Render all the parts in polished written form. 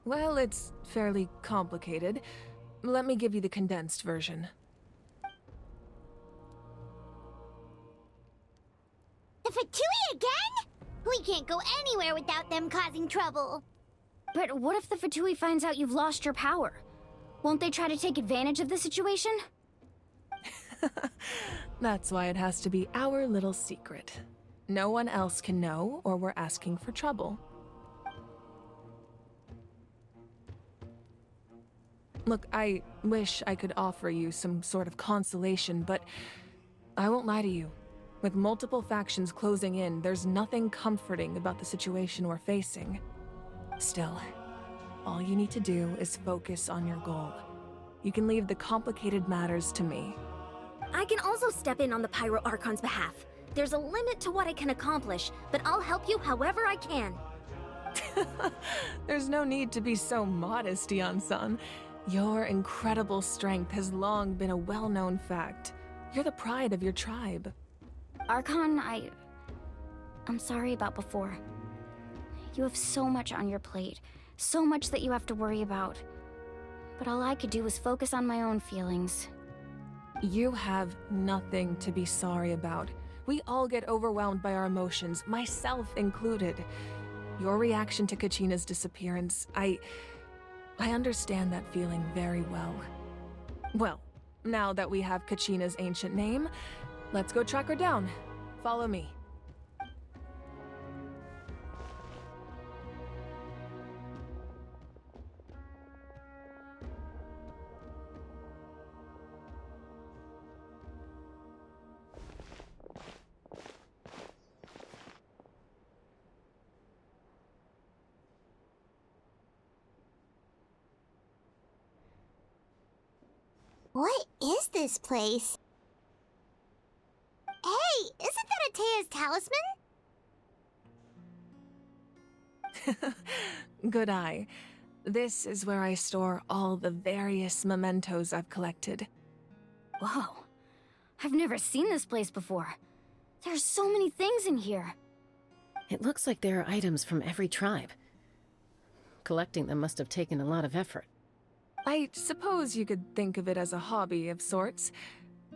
Well, it's fairly complicated. Let me give you the condensed version. The Fatui again? We can't go anywhere without them causing trouble. But what if the Fatui finds out you've lost your power? Won't they try to take advantage of the situation? That's why it has to be our little secret. No one else can know, or we're asking for trouble. Look, I wish I could offer you some sort of consolation, but I won't lie to you. With multiple factions closing in, there's nothing comforting about the situation we're facing. Still, all you need to do is focus on your goal. You can leave the complicated matters to me. I can also step in on the Pyro Archon's behalf. There's a limit to what I can accomplish, but I'll help you however I can. There's no need to be so modest, Yan-san. Your incredible strength has long been a well-known fact. You're the pride of your tribe. Archon, I'm sorry about before. You have so much on your plate, so much that you have to worry about. But all I could do was focus on my own feelings. You have nothing to be sorry about. We all get overwhelmed by our emotions, myself included. Your reaction to Kachina's disappearance, I understand that feeling very well. Well, now that we have Kachina's ancient name, let's go track her down. Follow me. What is this place? Hey, isn't that Atea's talisman? Good eye. This is where I store all the various mementos I've collected. Whoa. I've never seen this place before. There's so many things in here. It looks like there are items from every tribe. Collecting them must have taken a lot of effort. I suppose you could think of it as a hobby of sorts.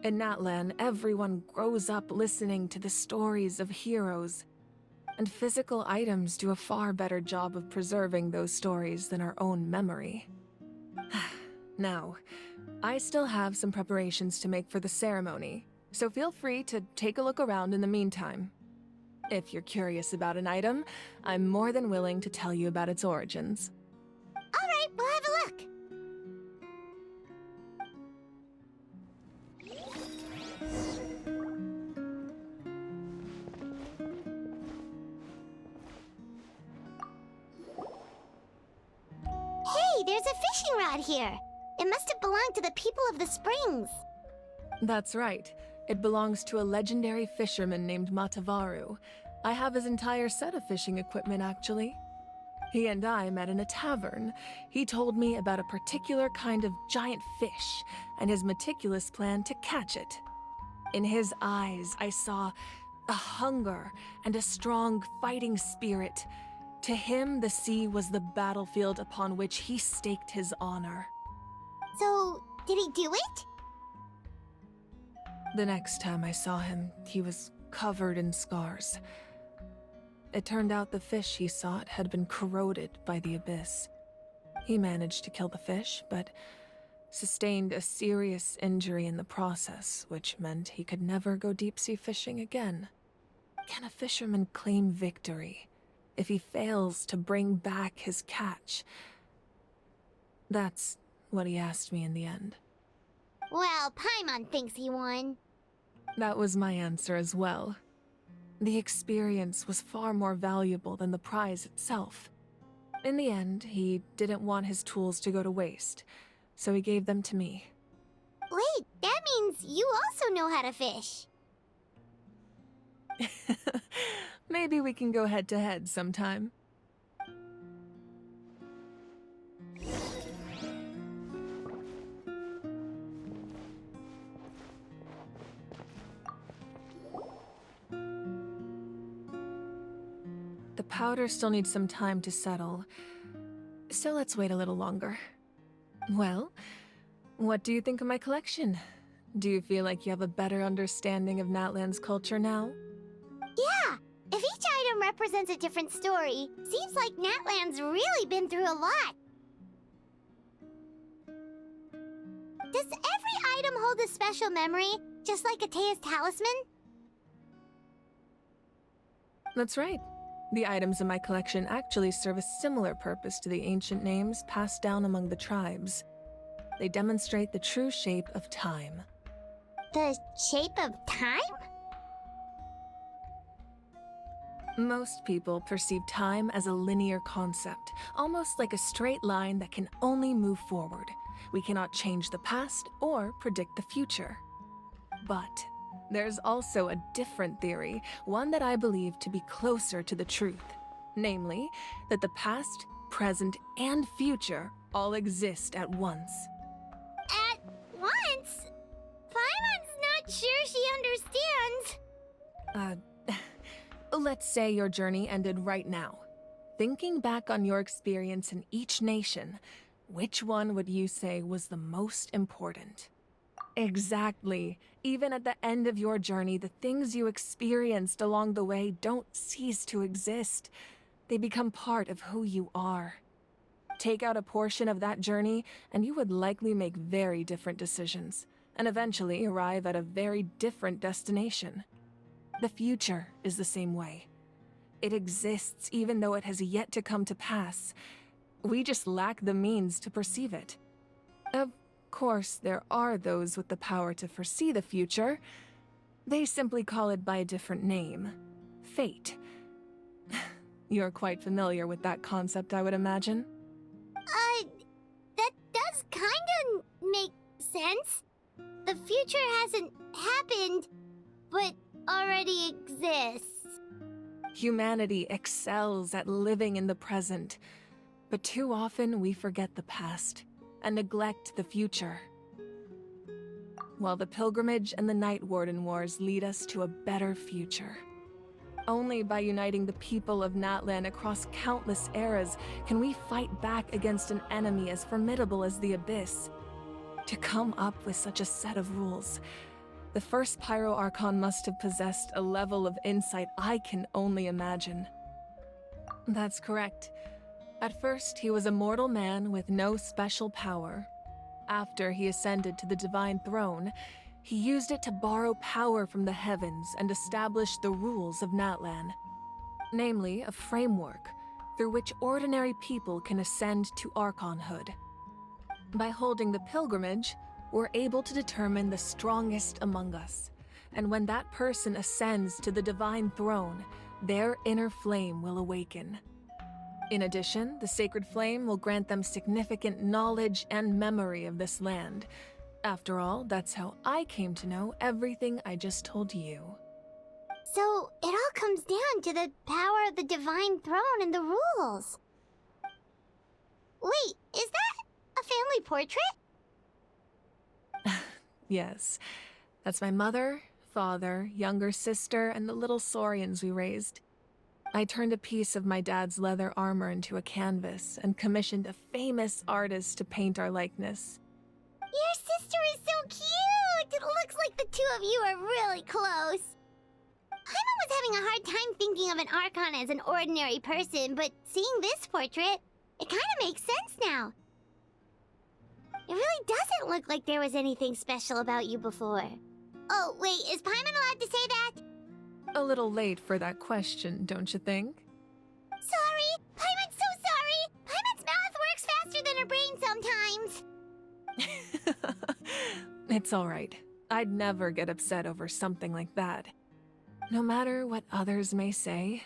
In Natlan, everyone grows up listening to the stories of heroes. And physical items do a far better job of preserving those stories than our own memory. Now, I still have some preparations to make for the ceremony, so feel free to take a look around in the meantime. If you're curious about an item, I'm more than willing to tell you about its origins. All right, we'll have a look. Hey, there's a fishing rod here. It must have belonged to the people of the springs. That's right. It belongs to a legendary fisherman named Matavaru. I have his entire set of fishing equipment, actually. He and I met in a tavern. He told me about a particular kind of giant fish and his meticulous plan to catch it. In his eyes, I saw a hunger and a strong fighting spirit. To him, the sea was the battlefield upon which he staked his honor. So, did he do it? The next time I saw him, he was covered in scars. It turned out the fish he sought had been corroded by the abyss. He managed to kill the fish, but sustained a serious injury in the process, which meant he could never go deep-sea fishing again. Can a fisherman claim victory if he fails to bring back his catch? That's what he asked me in the end. Well, Paimon thinks he won. That was my answer as well. The experience was far more valuable than the prize itself. In the end, he didn't want his tools to go to waste, so he gave them to me. Wait, that means you also know how to fish. Maybe we can go head-to-head sometime. The powder still needs some time to settle. So let's wait a little longer. Well, what do you think of my collection? Do you feel like you have a better understanding of Natlan's culture now? Yeah, if each item represents a different story, seems like Natlan's really been through a lot. Does every item hold a special memory, just like Atea's talisman? That's right. The items in my collection actually serve a similar purpose to the ancient names passed down among the tribes. They demonstrate the true shape of time. The shape of time? Most people perceive time as a linear concept, almost like a straight line that can only move forward. We cannot change the past or predict the future. But there's also a different theory, one that I believe to be closer to the truth. Namely, that the past, present, and future all exist at once. At once? Paimon's not sure she understands. Let's say your journey ended right now. Thinking back on your experience in each nation, which one would you say was the most important? Exactly. Even at the end of your journey, the things you experienced along the way don't cease to exist. They become part of who you are. Take out a portion of that journey, and you would likely make very different decisions, and eventually arrive at a very different destination. The future is the same way. It exists even though it has yet to come to pass. We just lack the means to perceive it. Of course, there are those with the power to foresee the future. They simply call it by a different name. Fate. You're quite familiar with that concept, I would imagine. That does kinda make sense. The future hasn't happened, but already exists. Humanity excels at living in the present, but too often we forget the past and neglect the future. While the pilgrimage and the Night Warden Wars lead us to a better future. Only by uniting the people of Natlan across countless eras can we fight back against an enemy as formidable as the Abyss. To come up with such a set of rules, the first Pyro Archon must have possessed a level of insight I can only imagine. That's correct. At first, he was a mortal man with no special power. After he ascended to the Divine Throne, he used it to borrow power from the heavens and establish the rules of Natlan. Namely, a framework through which ordinary people can ascend to Archonhood. By holding the pilgrimage, we're able to determine the strongest among us. And when that person ascends to the Divine Throne, their inner flame will awaken. In addition, the sacred flame will grant them significant knowledge and memory of this land. After all, that's how I came to know everything I just told you. So, it all comes down to the power of the Divine Throne and the rules. Wait, is that a family portrait? Yes, that's my mother, father, younger sister, and the little saurians we raised. I turned a piece of my dad's leather armor into a canvas and commissioned a famous artist to paint our likeness. Your sister is so cute! It looks like the two of you are really close. Paimon was having a hard time thinking of an Archon as an ordinary person, but seeing this portrait, it kind of makes sense now. It really doesn't look like there was anything special about you before. Oh, wait, is Paimon allowed to say that? A little late for that question, don't you think? Sorry! Paimon's so sorry! Paimon's mouth works faster than her brain sometimes! It's all right. I'd never get upset over something like that. No matter what others may say,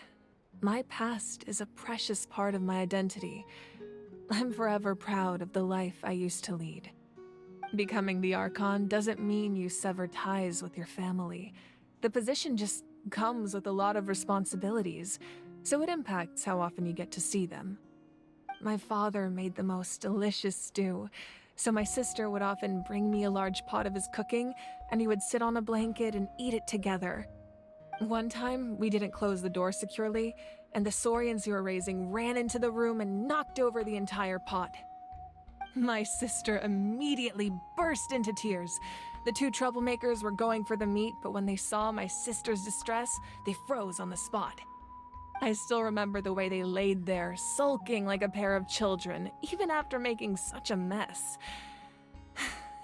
my past is a precious part of my identity. I'm forever proud of the life I used to lead. Becoming the Archon doesn't mean you sever ties with your family. The position just comes with a lot of responsibilities, so it impacts how often you get to see them. My father made the most delicious stew, so my sister would often bring me a large pot of his cooking, and he would sit on a blanket and eat it together. One time, we didn't close the door securely, and the saurians you were raising ran into the room and knocked over the entire pot. My sister immediately burst into tears. The two troublemakers were going for the meat, but when they saw my sister's distress, they froze on the spot. I still remember the way they laid there, sulking like a pair of children, even after making such a mess.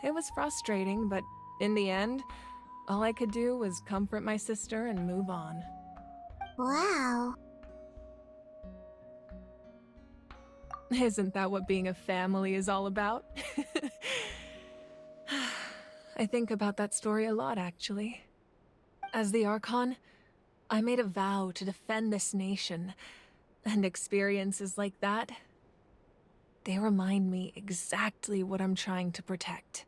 It was frustrating, but in the end, all I could do was comfort my sister and move on. Wow. Isn't that what being a family is all about? I think about that story a lot, actually. As the Archon, I made a vow to defend this nation, and experiences like that, they remind me exactly what I'm trying to protect.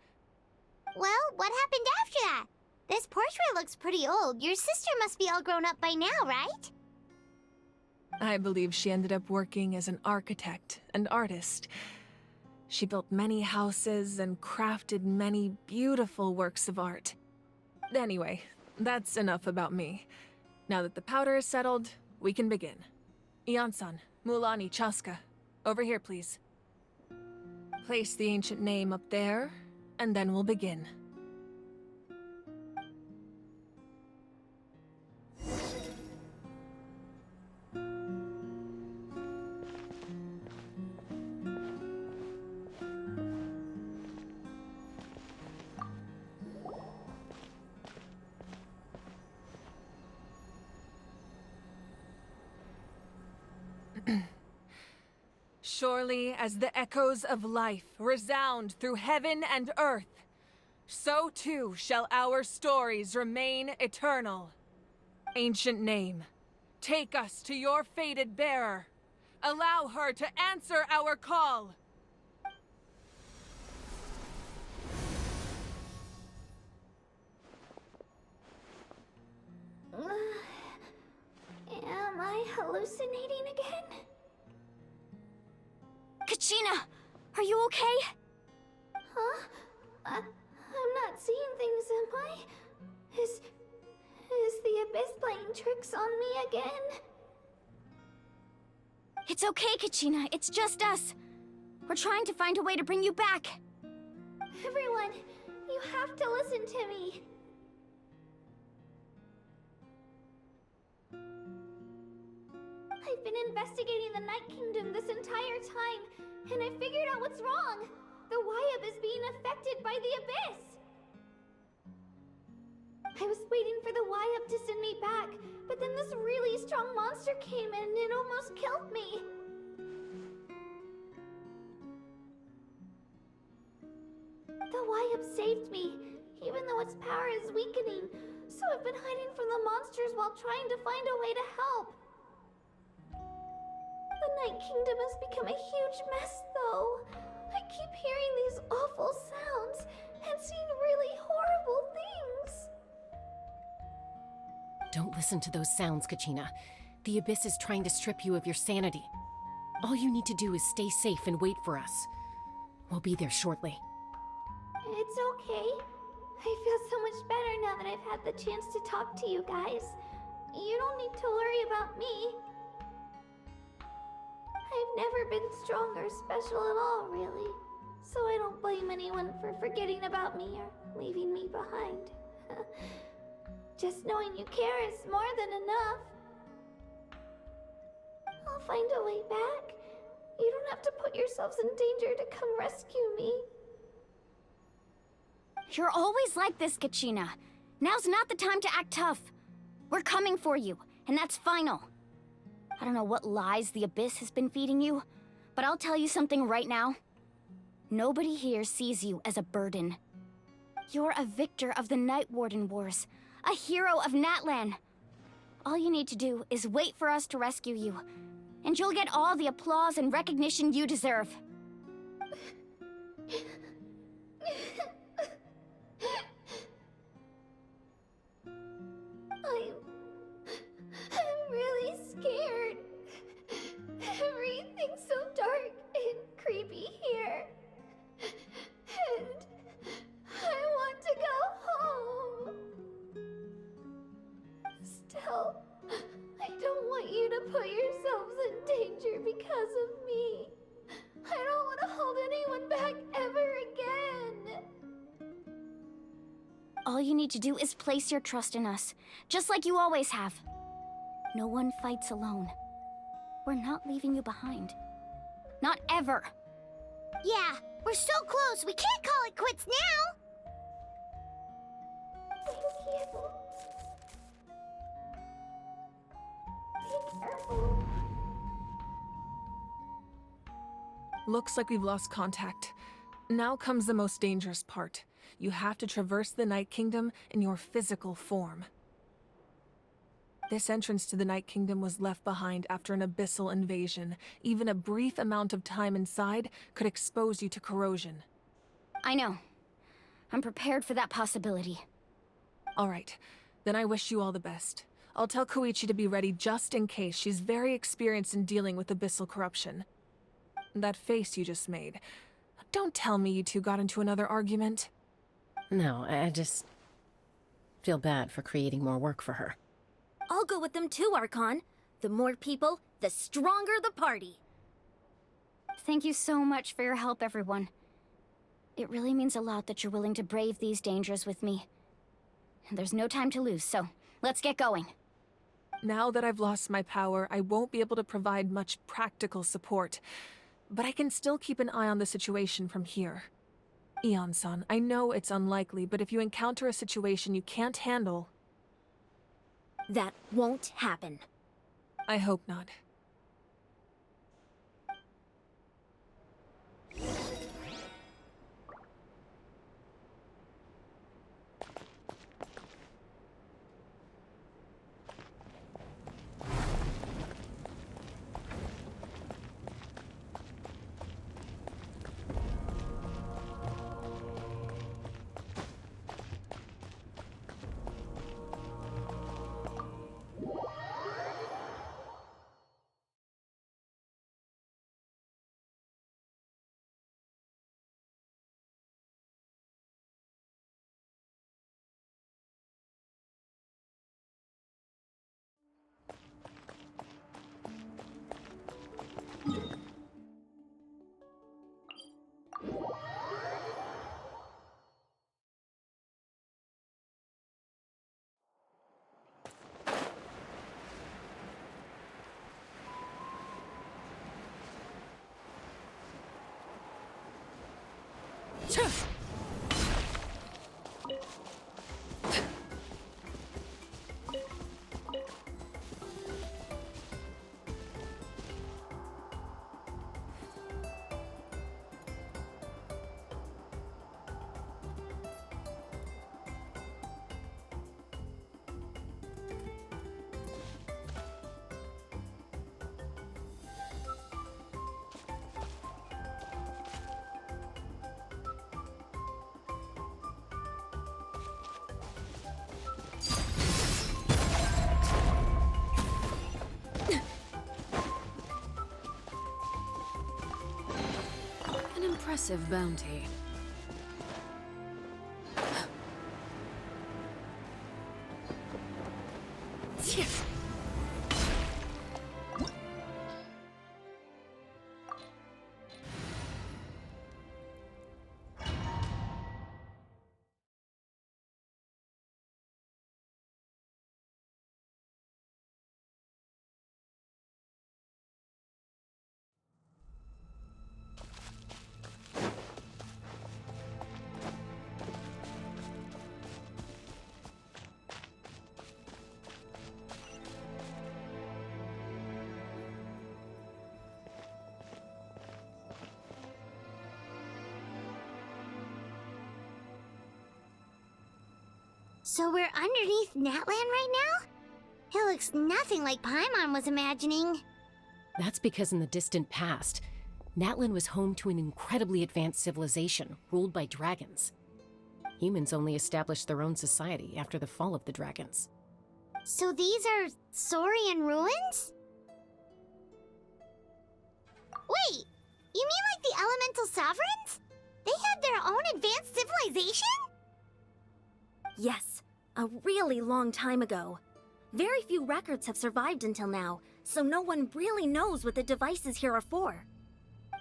Well, what happened after that? This portrait looks pretty old. Your sister must be all grown up by now, right? I believe she ended up working as an architect and artist. She built many houses and crafted many beautiful works of art. Anyway, that's enough about me. Now that the powder is settled, we can begin. Ian-san, Mulani, Chaska, over here, please. Place the ancient name up there, and then we'll begin. Surely as the echoes of life resound through heaven and earth, so too shall our stories remain eternal. Ancient name, take us to your fated bearer. Allow her to answer our call. Am I hallucinating again? Kachina, are you okay? Huh? I'm not seeing things, am I? Is the Abyss playing tricks on me again? It's okay, Kachina. It's just us. We're trying to find a way to bring you back. Everyone, you have to listen to me. I've been investigating the Night Kingdom this entire time, and I figured out what's wrong. The Wyab is being affected by the Abyss. I was waiting for the Wyab to send me back, but then this really strong monster came in and it almost killed me. The Wyab saved me, even though its power is weakening, so I've been hiding from the monsters while trying to find a way to help. The Night Kingdom has become a huge mess, though. I keep hearing these awful sounds and seeing really horrible things. Don't listen to those sounds, Kachina. The Abyss is trying to strip you of your sanity. All you need to do is stay safe and wait for us. We'll be there shortly. It's okay. I feel so much better now that I've had the chance to talk to you guys. You don't need to worry about me. I've never been strong or special at all, really. So I don't blame anyone for forgetting about me or leaving me behind. Just knowing you care is more than enough. I'll find a way back. You don't have to put yourselves in danger to come rescue me. You're always like this, Kachina. Now's not the time to act tough. We're coming for you, and that's final. I don't know what lies the Abyss has been feeding you, but I'll tell you something right now. Nobody here sees you as a burden. You're a victor of the Night Warden Wars, a hero of Natlan. All you need to do is wait for us to rescue you, and you'll get all the applause and recognition you deserve. I'm really scared. Everything's so dark and creepy here. And I want to go home. Still, I don't want you to put yourself All you need to do is place your trust in us, just like you always have. No one fights alone. We're not leaving you behind. Not ever. Yeah, we're so close, we can't call it quits now! Looks like we've lost contact. Now comes the most dangerous part. You have to traverse the Night Kingdom in your physical form. This entrance to the Night Kingdom was left behind after an abyssal invasion. Even a brief amount of time inside could expose you to corrosion. I know. I'm prepared for that possibility. All right, then I wish you all the best. I'll tell Koichi to be ready just in case. She's very experienced in dealing with abyssal corruption. That face you just made. Don't tell me you two got into another argument. No, I just feel bad for creating more work for her. I'll go with them too, Archon. The more people, the stronger the party. Thank you so much for your help, everyone. It really means a lot that you're willing to brave these dangers with me. There's no time to lose, so let's get going. Now that I've lost my power, I won't be able to provide much practical support. But I can still keep an eye on the situation from here. Eon-san, I know it's unlikely, but if you encounter a situation you can't handle... That won't happen. I hope not. An impressive bounty. So we're underneath Natlan right now? It looks nothing like Paimon was imagining. That's because in the distant past, Natlan was home to an incredibly advanced civilization ruled by dragons. Humans only established their own society after the fall of the dragons. So these are Saurian ruins? Wait, you mean like the elemental sovereigns? They had their own advanced civilization? Yes, a really long time ago. Very few records have survived until now, so no one really knows what the devices here are for.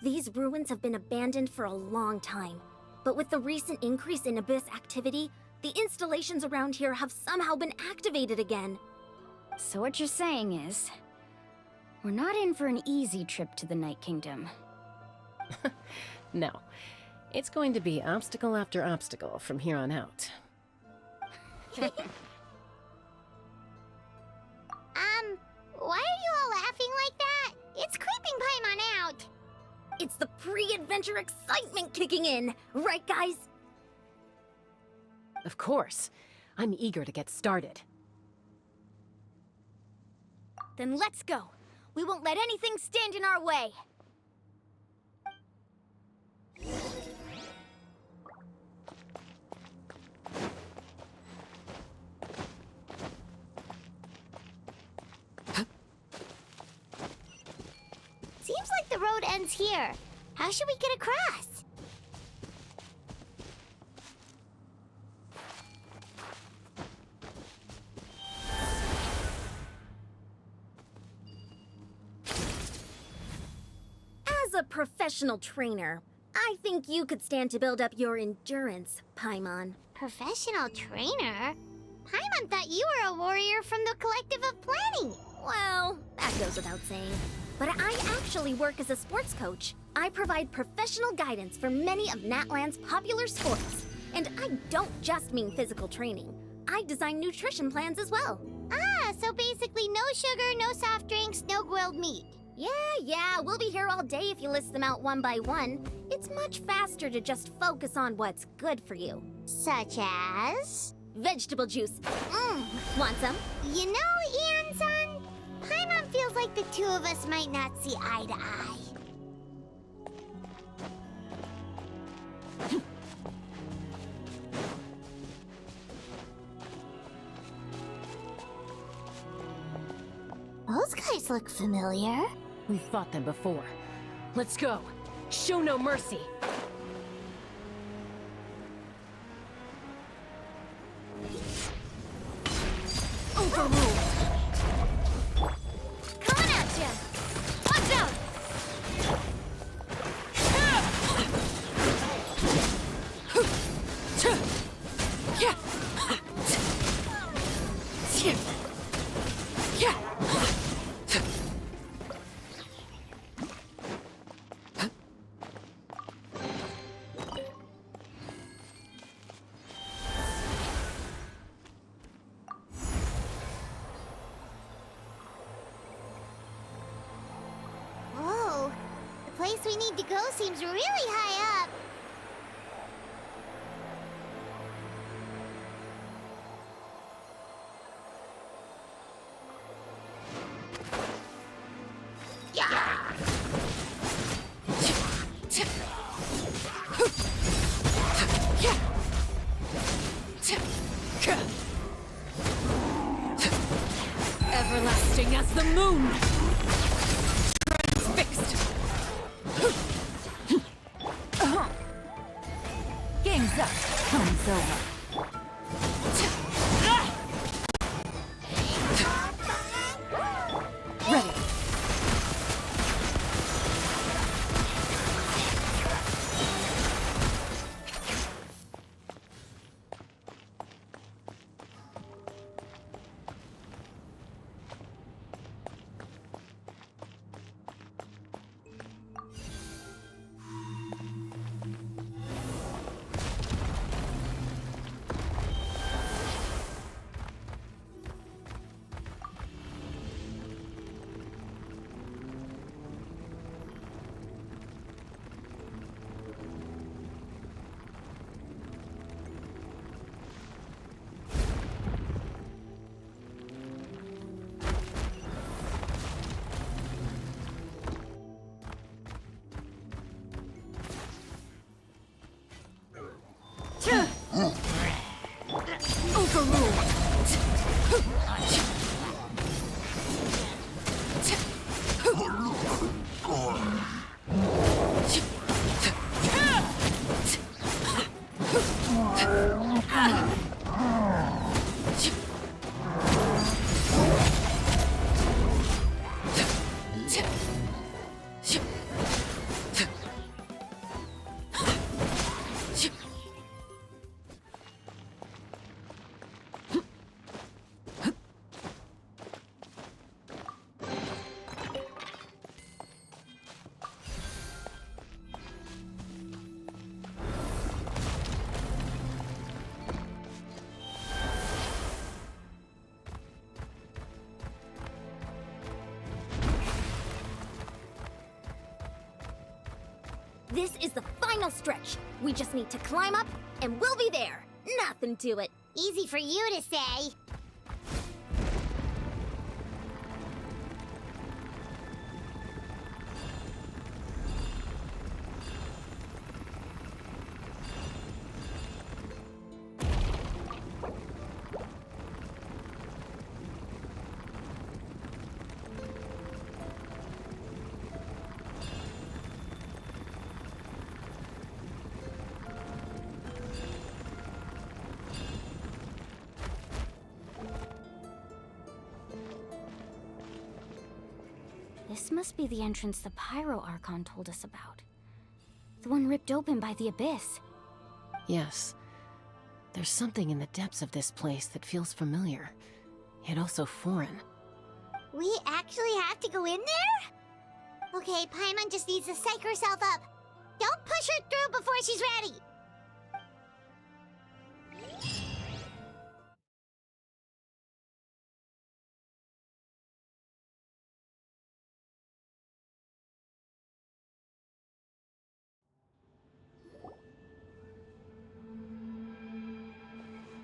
These ruins have been abandoned for a long time, but with the recent increase in Abyss activity, The installations around here have somehow been activated again. So what you're saying is, we're not in for an easy trip to the Night Kingdom. No. It's going to be obstacle after obstacle from here on out. Why are you all laughing like that? It's creeping Paimon out. It's the pre-adventure excitement kicking in, right guys? Of course. I'm eager to get started. Then let's go. We won't let anything stand in our way. Seems like the road ends here. How should we get across? As a professional trainer, I think you could stand to build up your endurance, Paimon. Professional trainer? Paimon thought you were a warrior from the Collective of Planning. Well, that goes without saying. But I actually work as a sports coach. I provide professional guidance for many of Natlan's popular sports. And I don't just mean physical training. I design nutrition plans as well. Ah, so basically no sugar, no soft drinks, no grilled meat. Yeah, we'll be here all day if you list them out one by one. It's much faster to just focus on what's good for you. Such as? Vegetable juice. Want some? You know, Ian-san, Paimon feels like the two of us might not see eye to eye. Those guys look familiar. We've fought them before. Let's go. Show no mercy. Overruled. Coming at ya! Watch out! Whoa, the place we need to go seems really high up. Everlasting as the moon! Transfixed! Game's up. Comes over. Ready. This is the final stretch. We just need to climb up, and we'll be there. Nothing to it. Easy for you to say. This must be the entrance the Pyro Archon told us about. The one ripped open by the Abyss. Yes. There's something in the depths of this place that feels familiar, yet also foreign. We actually have to go in there? Okay, Paimon just needs to psych herself up. Don't push her through before she's ready.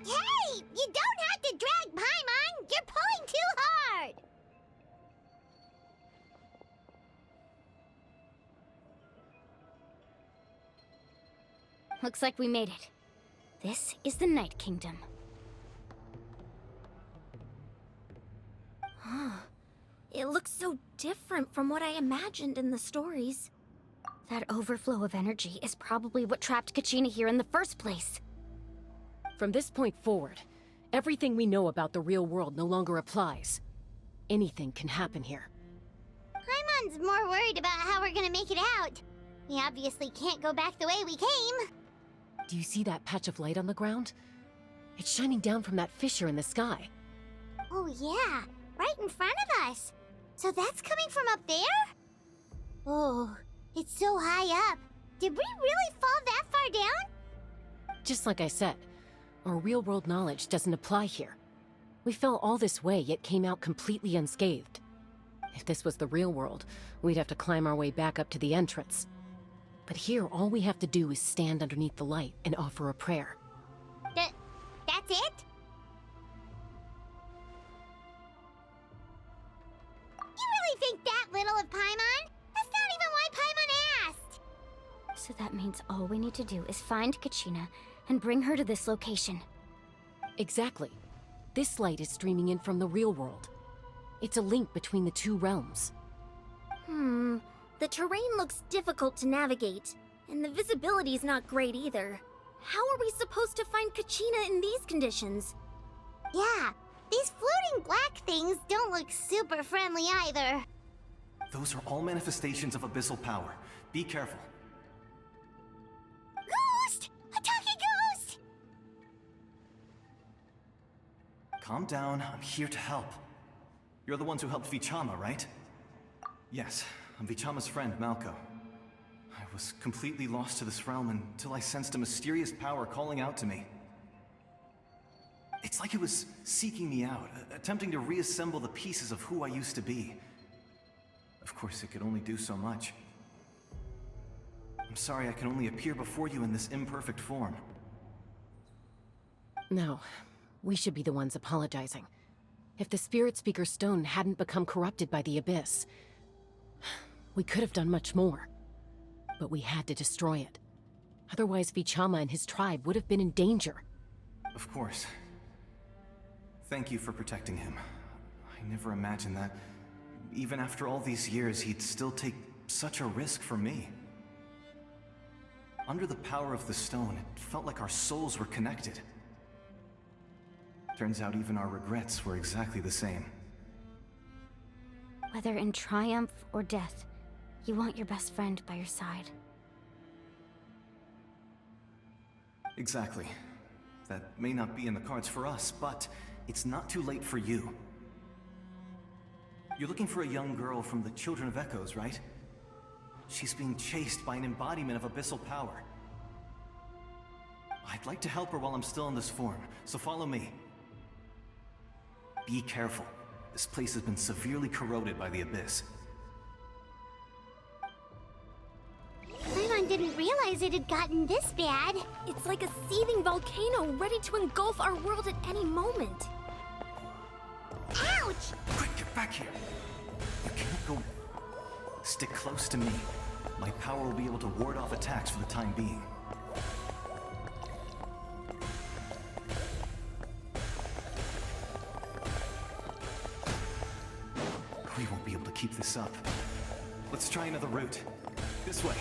Hey! You don't have to drag Paimon! You're pulling too hard! Looks like we made it. This is the Night Kingdom. It looks so different from what I imagined in the stories. That overflow of energy is probably what trapped Kachina here in the first place. From this point forward, everything we know about the real world no longer applies. Anything can happen here. Paimon's more worried about how we're gonna make it out. We obviously can't go back the way we came. Do you see that patch of light on the ground? It's shining down from that fissure in the sky. Oh yeah, right in front of us. So that's coming from up there? Oh, it's so high up. Did we really fall that far down? Just like I said, our real-world knowledge doesn't apply here. We fell all this way, yet came out completely unscathed. If this was the real world, we'd have to climb our way back up to the entrance. But here, all we have to do is stand underneath the light and offer a prayer. That's it? You really think that little of Paimon? That's not even why Paimon asked! So that means all we need to do is find Kachina and bring her to this location. Exactly. This light is streaming in from the real world. It's a link between the two realms. The terrain looks difficult to navigate, and the visibility's not great either. How are we supposed to find Kachina in these conditions? Yeah, these floating black things don't look super friendly either. Those are all manifestations of abyssal power. Be careful. Ghost! A talking ghost! Calm down, I'm here to help. You're the ones who helped Vichama, right? Yes, I'm Vichama's friend, Malco. I was completely lost to this realm until I sensed a mysterious power calling out to me. It's like it was seeking me out, attempting to reassemble the pieces of who I used to be. Of course, it could only do so much. I'm sorry I can only appear before you in this imperfect form. No, we should be the ones apologizing. If the Spirit Speaker Stone hadn't become corrupted by the Abyss, we could have done much more. But we had to destroy it. Otherwise, Vichama and his tribe would have been in danger. Of course. Thank you for protecting him. I never imagined that, even after all these years, he'd still take such a risk for me. Under the power of the stone, it felt like our souls were connected. Turns out even our regrets were exactly the same. Whether in triumph or death, you want your best friend by your side. Exactly. That may not be in the cards for us, but it's not too late for you. You're looking for a young girl from the Children of Echoes, right? She's being chased by an embodiment of abyssal power. I'd like to help her while I'm still in this form, so follow me. Be careful. This place has been severely corroded by the Abyss. Paimon didn't realize it had gotten this bad. It's like a seething volcano ready to engulf our world at any moment. Ouch! Quick, get back here! You can't go... Stick close to me. My power will be able to ward off attacks for the time being. We won't be able to keep this up. Let's try another route. This way.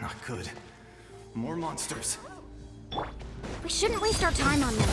Not good. More monsters. We shouldn't waste our time on them.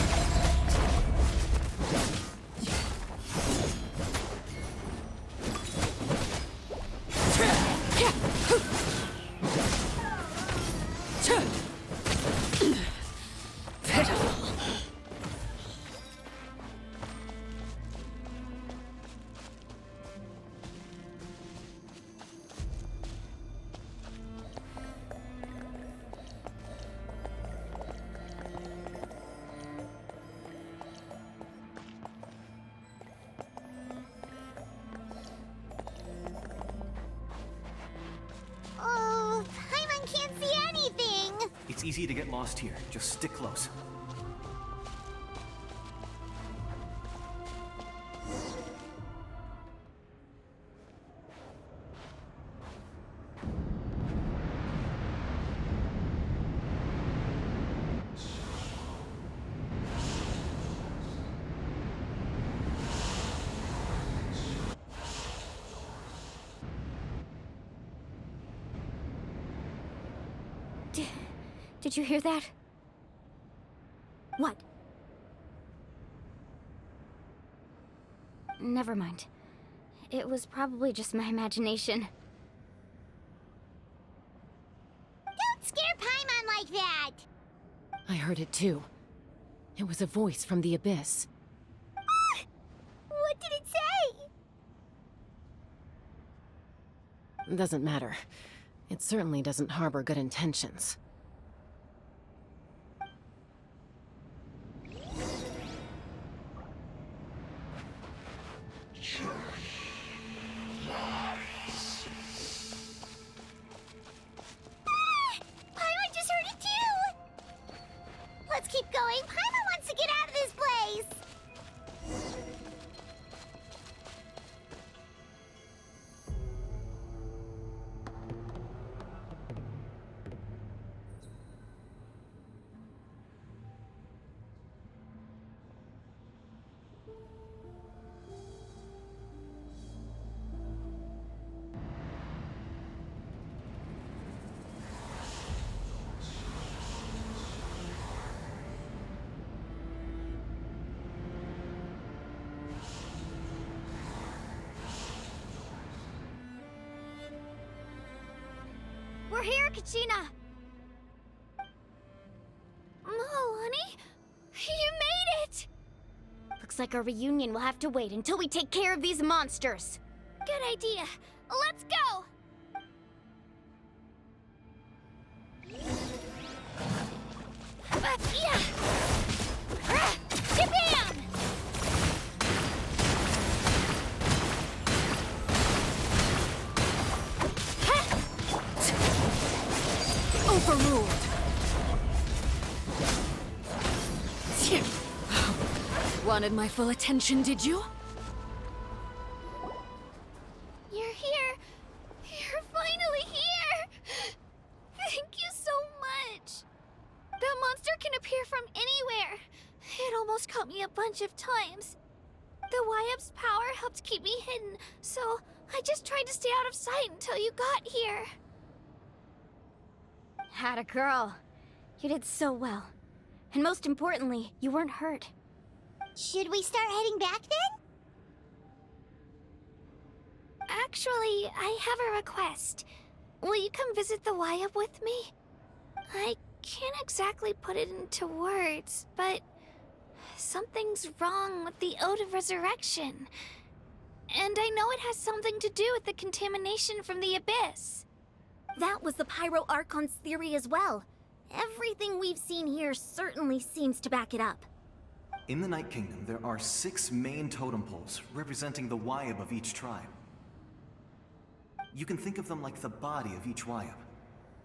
Oh, Paimon can't see anything! It's easy to get lost here. Just stick close. Did you hear that? What? Never mind. It was probably just my imagination. Don't scare Paimon like that! I heard it too. It was a voice from the abyss. What did it say? Doesn't matter. It certainly doesn't harbor good intentions. Paimon just heard it too! Let's keep going. Paimon wants to get out of this place! We're here, Kachina! Oh, honey? You made it! Looks like our reunion will have to wait until we take care of these monsters. Good idea. Let's go! Yeah! Kabam! Overruled. Wanted my full attention, did you? You're here. You're finally here. Thank you so much. That monster can appear from anywhere. It almost caught me a bunch of times. The YF's power helped keep me hidden, so I just tried to stay out of sight until you got here. Atta girl. You did so well. And most importantly, you weren't hurt. Should we start heading back then? Actually, I have a request. Will you come visit the Wayab with me? I can't exactly put it into words, but something's wrong with the Ode of Resurrection. And I know it has something to do with the contamination from the Abyss. That was the Pyro Archon's theory as well. Everything we've seen here certainly seems to back it up. In the Night Kingdom, there are 6 main totem poles representing the Wayab of each tribe. You can think of them like the body of each Wayab.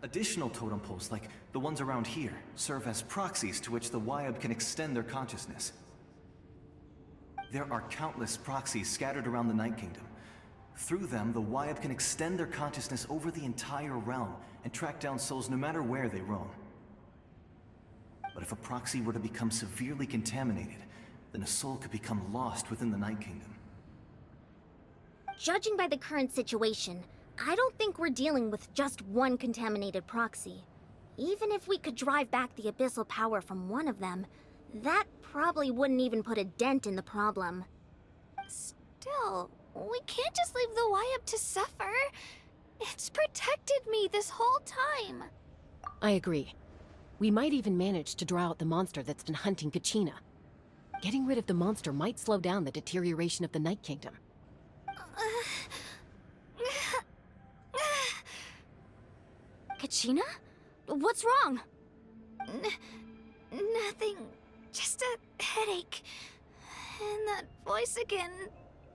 Additional totem poles, like the ones around here, serve as proxies to which the Wayab can extend their consciousness. There are countless proxies scattered around the Night Kingdom. Through them, the Wayab can extend their consciousness over the entire realm and track down souls no matter where they roam. But if a proxy were to become severely contaminated, then a soul could become lost within the Night Kingdom. Judging by the current situation, I don't think we're dealing with just one contaminated proxy. Even if we could drive back the abyssal power from one of them, that probably wouldn't even put a dent in the problem. Still, we can't just leave the Wayab to suffer. It's protected me this whole time. I agree. We might even manage to draw out the monster that's been hunting Kachina. Getting rid of the monster might slow down the deterioration of the Night Kingdom. Kachina? What's wrong? Nothing. Just a headache. And that voice again,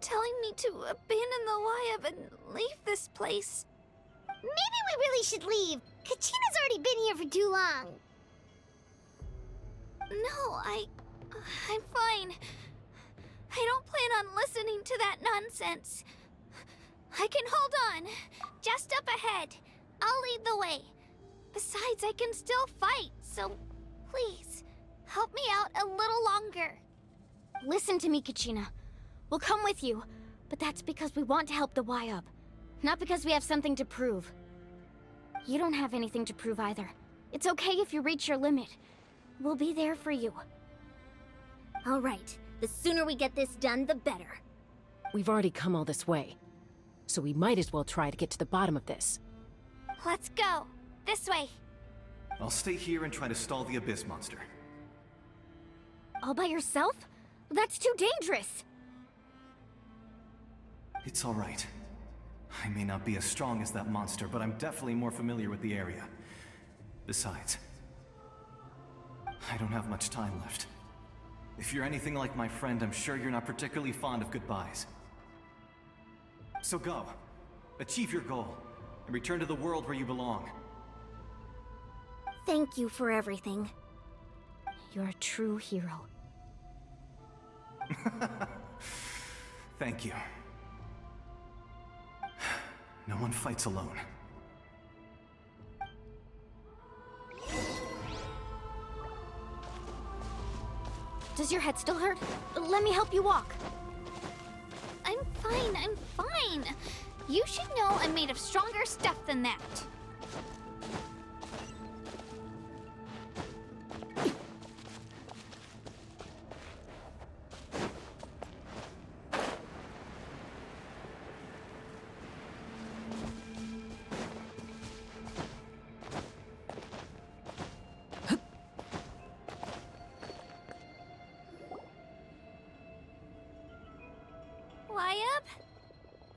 telling me to abandon the Wayab and leave this place. Maybe we really should leave. Kachina's already been here for too long. No, I'm fine. I don't plan on listening to that nonsense. I can hold on. Just up ahead. I'll lead the way. Besides, I can still fight, so please, help me out a little longer. Listen to me, Kachina. We'll come with you, but that's because we want to help the Wayab, not because we have something to prove. You don't have anything to prove either. It's okay if you reach your limit. We'll be there for you. All right, the sooner we get this done, the better. We've already come all this way, so we might as well try to get to the bottom of this. Let's go. This way. I'll stay here and try to stall the Abyss monster. All by yourself? That's too dangerous. It's all right. I may not be as strong as that monster, but I'm definitely more familiar with the area. Besides, I don't have much time left. If you're anything like my friend, I'm sure you're not particularly fond of goodbyes. So go. Achieve your goal, and return to the world where you belong. Thank you for everything. You're a true hero. Thank you. No one fights alone. Does your head still hurt? Let me help you walk. I'm fine. You should know I'm made of stronger stuff than that.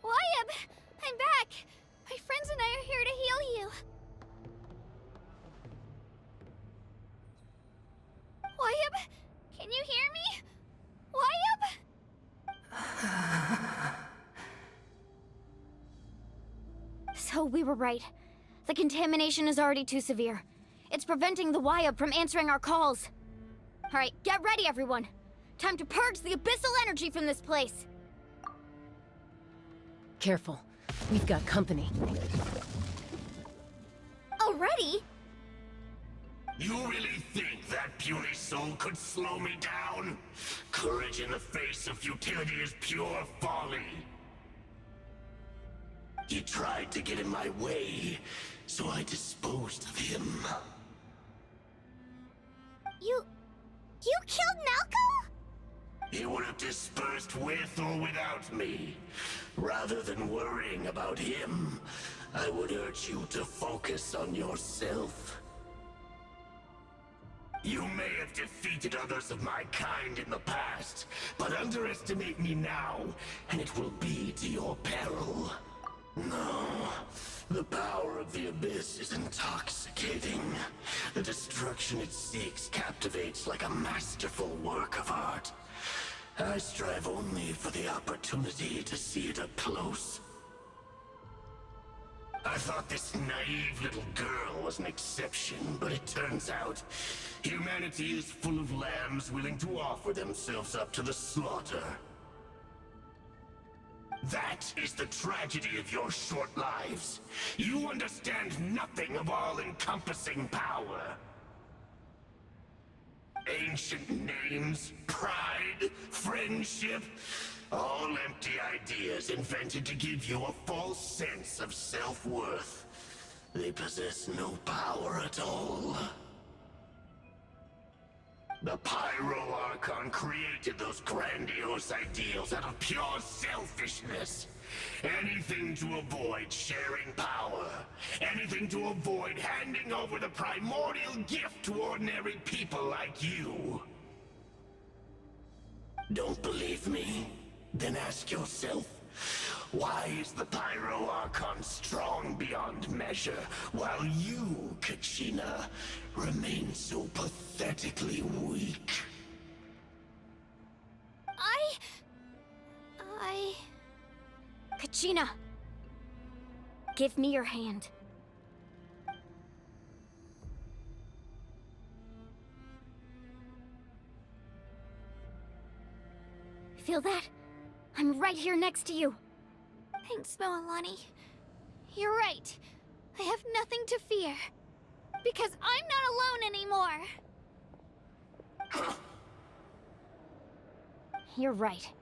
Wayab! I'm back! My friends and I are here to heal you. Wayab, can you hear me? Wayab? So we were right. The contamination is already too severe. It's preventing the Wayab from answering our calls. Alright, get ready everyone. Time to purge the abyssal energy from this place. Careful. We've got company. Already? You really think that puny soul could slow me down? Courage in the face of futility is pure folly. He tried to get in my way, so I disposed of him. You killed Malco? You would have dispersed with or without me. Rather than worrying about him, I would urge you to focus on yourself. You may have defeated others of my kind in the past, but underestimate me now, and it will be to your peril. No, the power of the Abyss is intoxicating. The destruction it seeks captivates like a masterful work of art. I strive only for the opportunity to see it up close. I thought this naive little girl was an exception, but it turns out humanity is full of lambs willing to offer themselves up to the slaughter. That is the tragedy of your short lives. You understand nothing of all-encompassing power. Ancient names, pride, friendship, all empty ideas invented to give you a false sense of self-worth. They possess no power at all. The Pyro Archon created those grandiose ideals out of pure selfishness. Anything to avoid sharing power. Anything to avoid handing over the primordial gift to ordinary people like you. Don't believe me? Then ask yourself, why is the Pyro Archon strong beyond measure, while you, Kachina, remain so pathetically weak? Kachina! Give me your hand. Feel that? I'm right here next to you. Thanks, Moalani. You're right. I have nothing to fear. Because I'm not alone anymore. You're right.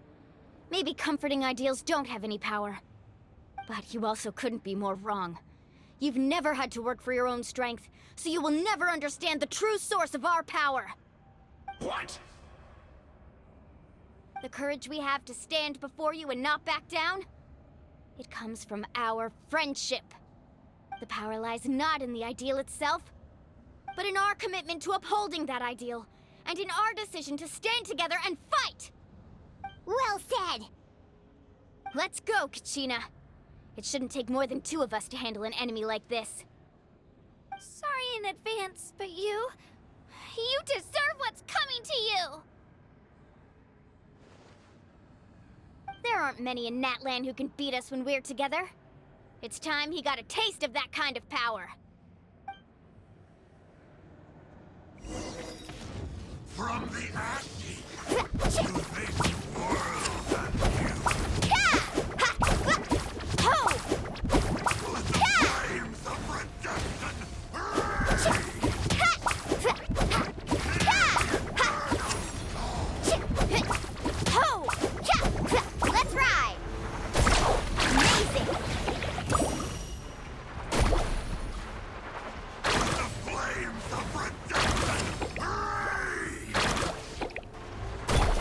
Maybe comforting ideals don't have any power. But you also couldn't be more wrong. You've never had to work for your own strength, so you will never understand the true source of our power. What? The courage we have to stand before you and not back down? It comes from our friendship. The power lies not in the ideal itself, but in our commitment to upholding that ideal, and in our decision to stand together and fight! Well said! Let's go, Kachina. It shouldn't take more than 2 of us to handle an enemy like this. Sorry in advance, but you deserve what's coming to you! There aren't many in Natlan who can beat us when we're together. It's time he got a taste of that kind of power. From the ashes to this world and you. Ho! With the flames of redemption. Ho! Let's ride! Amazing! The flames of redemption.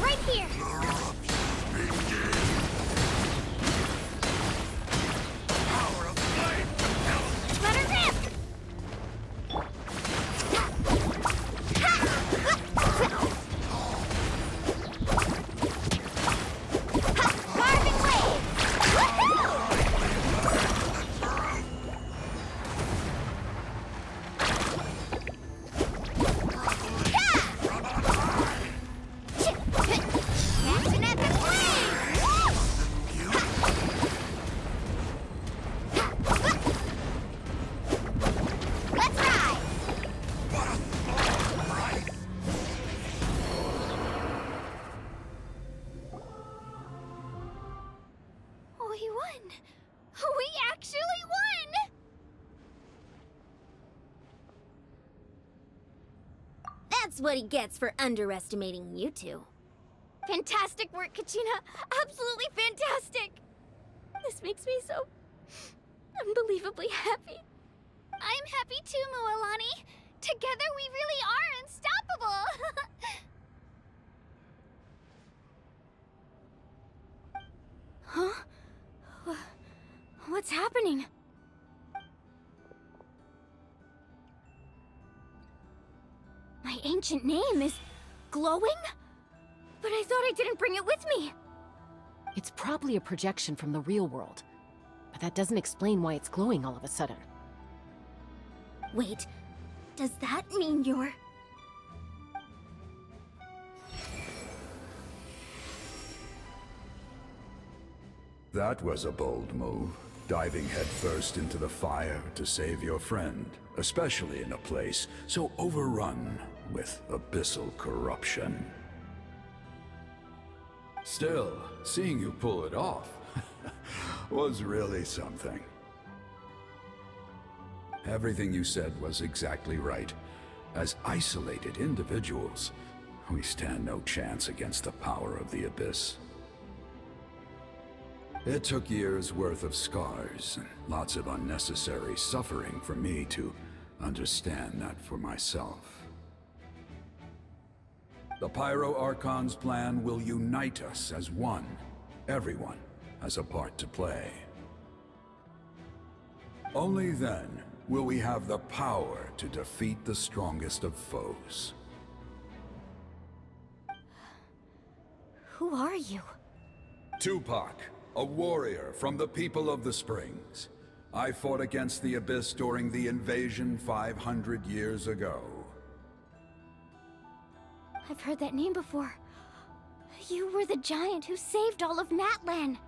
Right here! The eruptions begin. Power of flame compels. Let her rip! Carving wave! Woohoo! Catching at the Let's ride! We won! We actually won! That's what he gets for underestimating you two. Fantastic work, Kachina! Absolutely fantastic! This makes me so unbelievably happy. I'm happy too, Moalani. Together we really are unstoppable! Huh? What's happening? My ancient name is glowing? But I thought I didn't bring it with me. It's probably a projection from the real world. But that doesn't explain why it's glowing all of a sudden. Wait, does that mean you're... That was a bold move, diving headfirst into the fire to save your friend, especially in a place so overrun with abyssal corruption. Still, seeing you pull it off was really something. Everything you said was exactly right. As isolated individuals, we stand no chance against the power of the Abyss. It took years' worth of scars and lots of unnecessary suffering for me to understand that for myself. The Pyro Archon's plan will unite us as one. Everyone has a part to play. Only then will we have the power to defeat the strongest of foes. Who are you? Tupac, a warrior from the people of the Springs. I fought against the Abyss during the invasion 500 years ago. I've heard that name before. You were the giant who saved all of Natlan.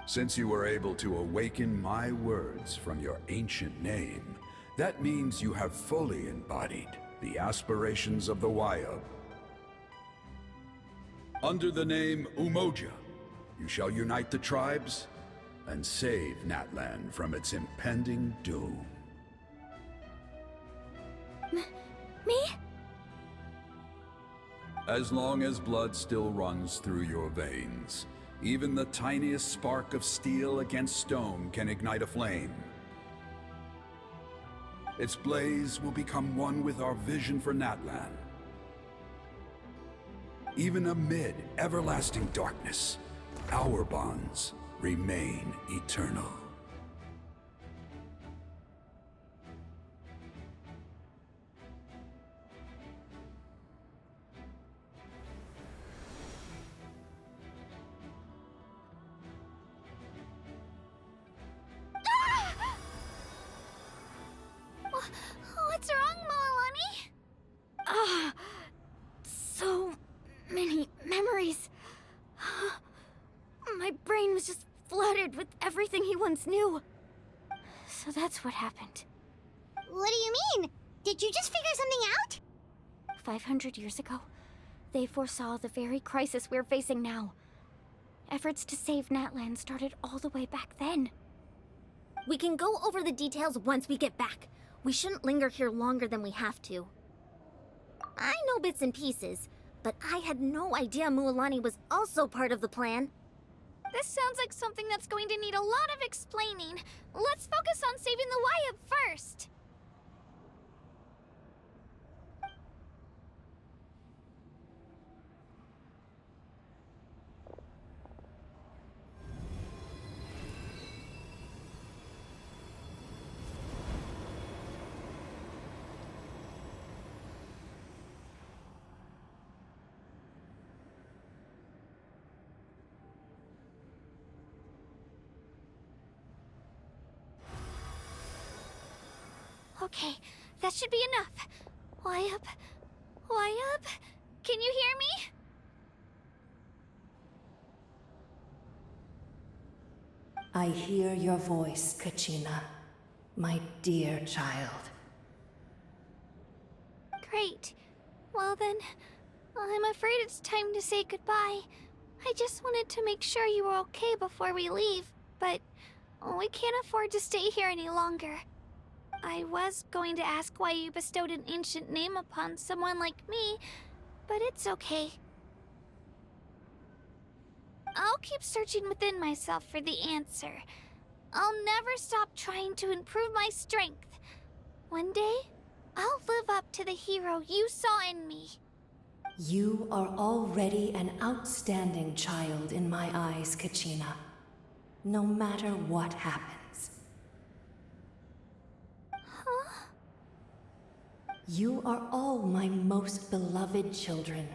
Since you were able to awaken my words from your ancient name, that means you have fully embodied the aspirations of the Wayub. Under the name Umoja, you shall unite the tribes and save Natlan from its impending doom. Me? As long as blood still runs through your veins, even the tiniest spark of steel against stone can ignite a flame. Its blaze will become one with our vision for Natlan. Even amid everlasting darkness, our bonds remain eternal. What's wrong, Moalani? So many memories. My brain was just flooded with everything he once knew. So that's what happened. What do you mean? Did you just figure something out? 500 years ago, they foresaw the very crisis we're facing now. Efforts to save Natlan started all the way back then. We can go over the details once we get back. We shouldn't linger here longer than we have to. I know bits and pieces, but I had no idea Mualani was also part of the plan. This sounds like something that's going to need a lot of explaining. Let's focus on saving the Wayub first. Okay, that should be enough. Wayub? Wayub? Can you hear me? I hear your voice, Kachina, my dear child. Great. Well then, I'm afraid it's time to say goodbye. I just wanted to make sure you were okay before we leave, but we can't afford to stay here any longer. I was going to ask why you bestowed an ancient name upon someone like me, but it's okay. I'll keep searching within myself for the answer. I'll never stop trying to improve my strength. One day, I'll live up to the hero you saw in me. You are already an outstanding child in my eyes, Kachina. no matter what happens. You are all my most beloved children.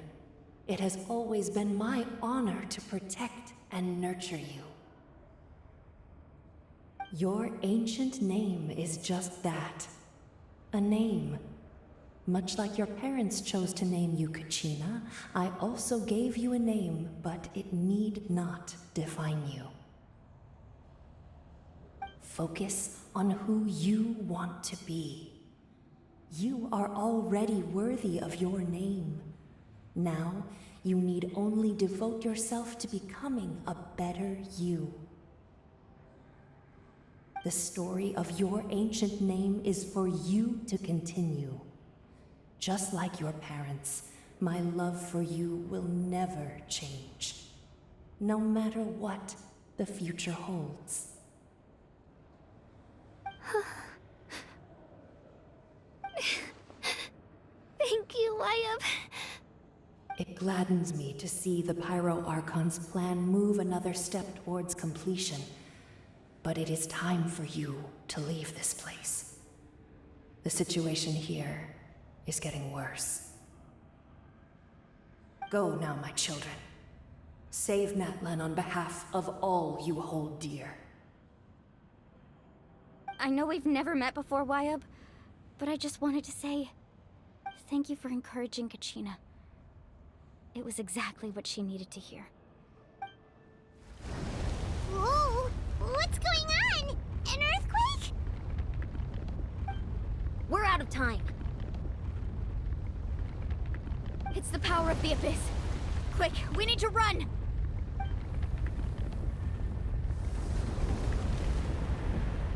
It has always been my honor to protect and nurture you. Your ancient name is just that. A name. Much like your parents chose to name you Kachina, I also gave you a name, but it need not define you. Focus on who you want to be. You are already worthy of your name. Now, you need only devote yourself to becoming a better you. The story of your ancient name is for you to continue. Just like your parents, my love for you will never change, no matter what the future holds. Thank you, Wyatt. It gladdens me to see the Pyro Archon's plan move another step towards completion. But it is time for you to leave this place. The situation here is getting worse. Go now, my children. Save Natlan on behalf of all you hold dear. I know we've never met before, Wyatt, but I just wanted to say thank you for encouraging Kachina. It was exactly what she needed to hear. Whoa! What's going on? An earthquake? We're out of time. It's the power of the Abyss. Quick, we need to run!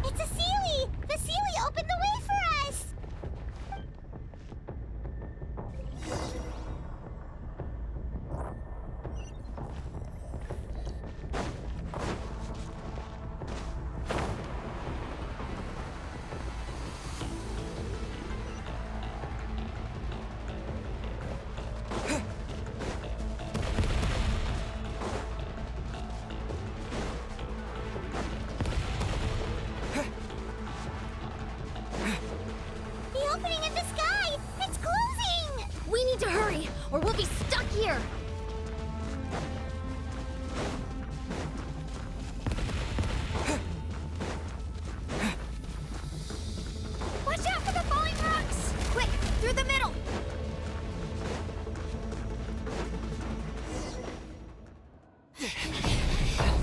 It's a Seelie! The Seelie opened the way for us! The opening in the sky! It's closing! We need to hurry, or we'll be stuck here. Watch out for the falling rocks! Quick, through the middle.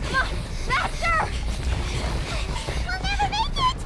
Come on, faster! We'll never make it!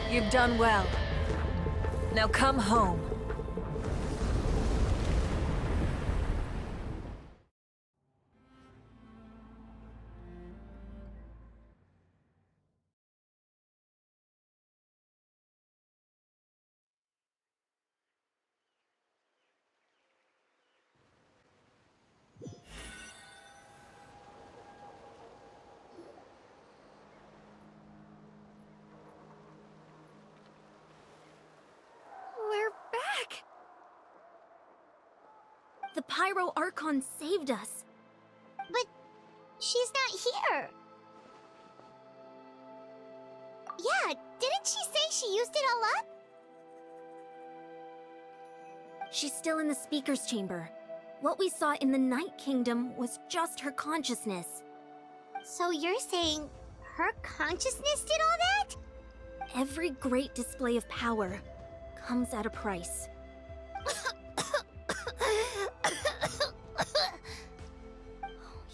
You've done well. Now come home. We're back! The Pyro Archon saved us. But she's not here. Yeah, didn't she say she used it all up? She's still in the speaker's chamber. What we saw in the Night Kingdom was just her consciousness. So you're saying her consciousness did all that? Every great display of power comes at a price.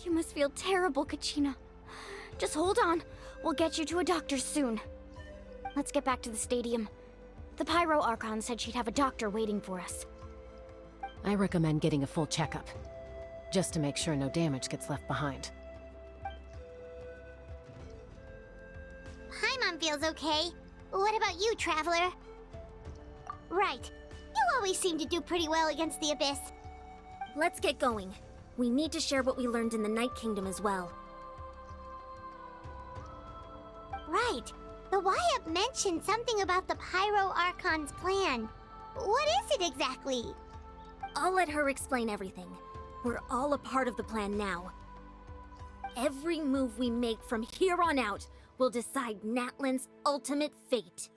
You must feel terrible, Kachina. Just hold on. We'll get you to a doctor soon. Let's get back to the stadium. The Pyro Archon said she'd have a doctor waiting for us. I recommend getting a full checkup, just to make sure no damage gets left behind. Paimon feels okay. What about you, Traveler? Right. You always seem to do pretty well against the Abyss. Let's get going. We need to share what we learned in the Night Kingdom as well. Right. The Wyatt mentioned something about the Pyro Archon's plan. What is it exactly? I'll let her explain everything. We're all a part of the plan now. Every move we make from here on out will decide Natlan's ultimate fate.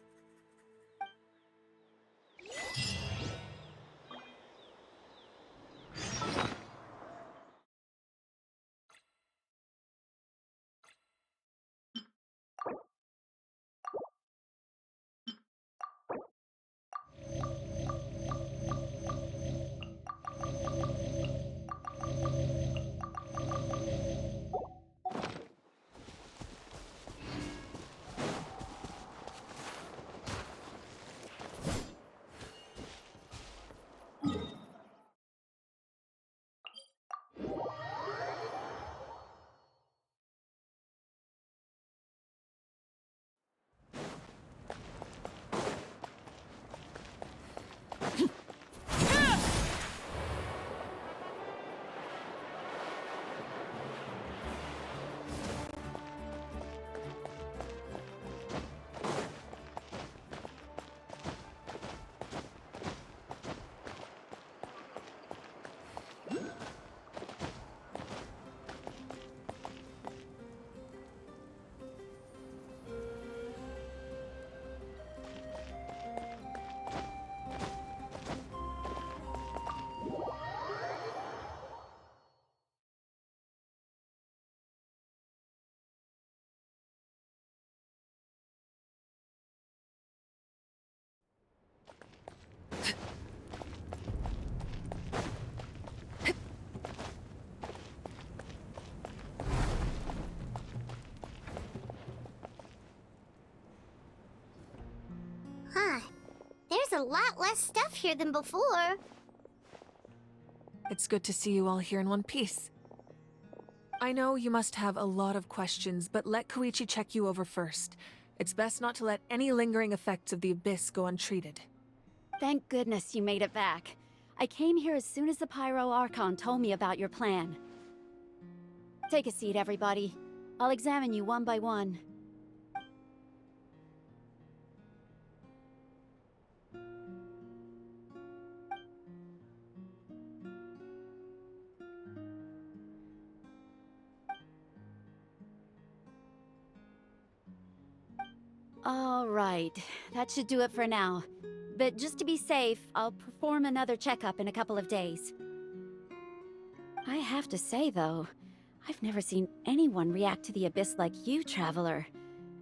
Huh. There's a lot less stuff here than before. It's good to see you all here in one piece. I know you must have a lot of questions, but let Koichi check you over first. It's best not to let any lingering effects of the Abyss go untreated. Thank goodness you made it back. I came here as soon as the Pyro Archon told me about your plan. Take a seat, everybody. I'll examine you one by one. All right, that should do it for now. But just to be safe, I'll perform another checkup in a couple of days. I have to say, though, I've never seen anyone react to the Abyss like you, Traveler.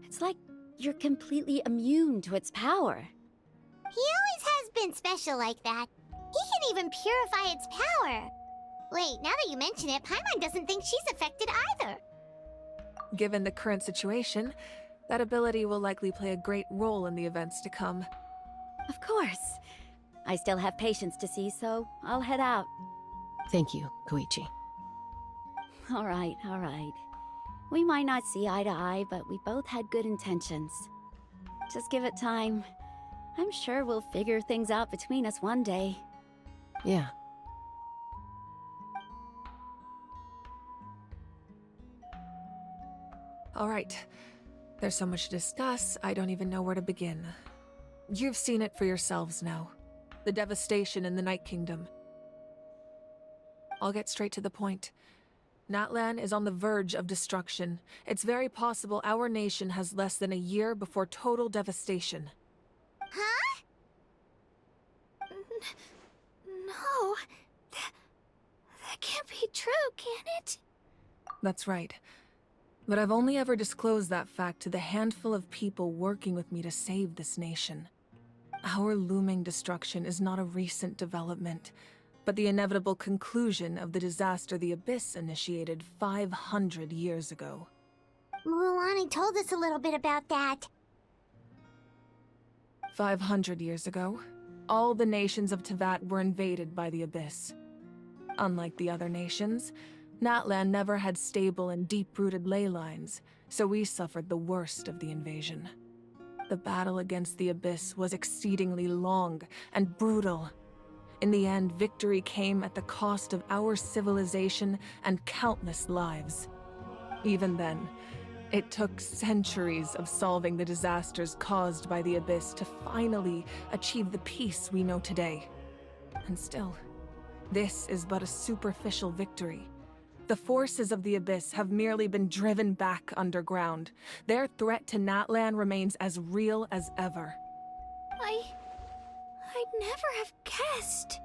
It's like you're completely immune to its power. He always has been special like that. He can even purify its power. Wait, now that you mention it, Paimon doesn't think she's affected either. Given the current situation, that ability will likely play a great role in the events to come. Of course. I still have patients to see, so I'll head out. Thank you, Koichi. All right, all right. We might not see eye to eye, but we both had good intentions. Just give it time. I'm sure we'll figure things out between us one day. Yeah. All right. There's so much to discuss, I don't even know where to begin. You've seen it for yourselves now. The devastation in the Night Kingdom. I'll get straight to the point. Natlan is on the verge of destruction. It's very possible our nation has less than a year before total devastation. Huh? No. be true, can it? That's right. But I've only ever disclosed that fact to the handful of people working with me to save this nation. Our looming destruction is not a recent development, but the inevitable conclusion of the disaster the Abyss initiated 500 years ago. Mulan told us a little bit about that. 500 years ago, all the nations of Teyvat were invaded by the Abyss. Unlike the other nations, Natlan never had stable and deep-rooted ley lines, so we suffered the worst of the invasion. The battle against the Abyss was exceedingly long and brutal. In the end, victory came at the cost of our civilization and countless lives. Even then, it took centuries of solving the disasters caused by the Abyss to finally achieve the peace we know today. And still, this is but a superficial victory. The forces of the Abyss have merely been driven back underground. Their threat to Natlan remains as real as ever. I'd never have guessed.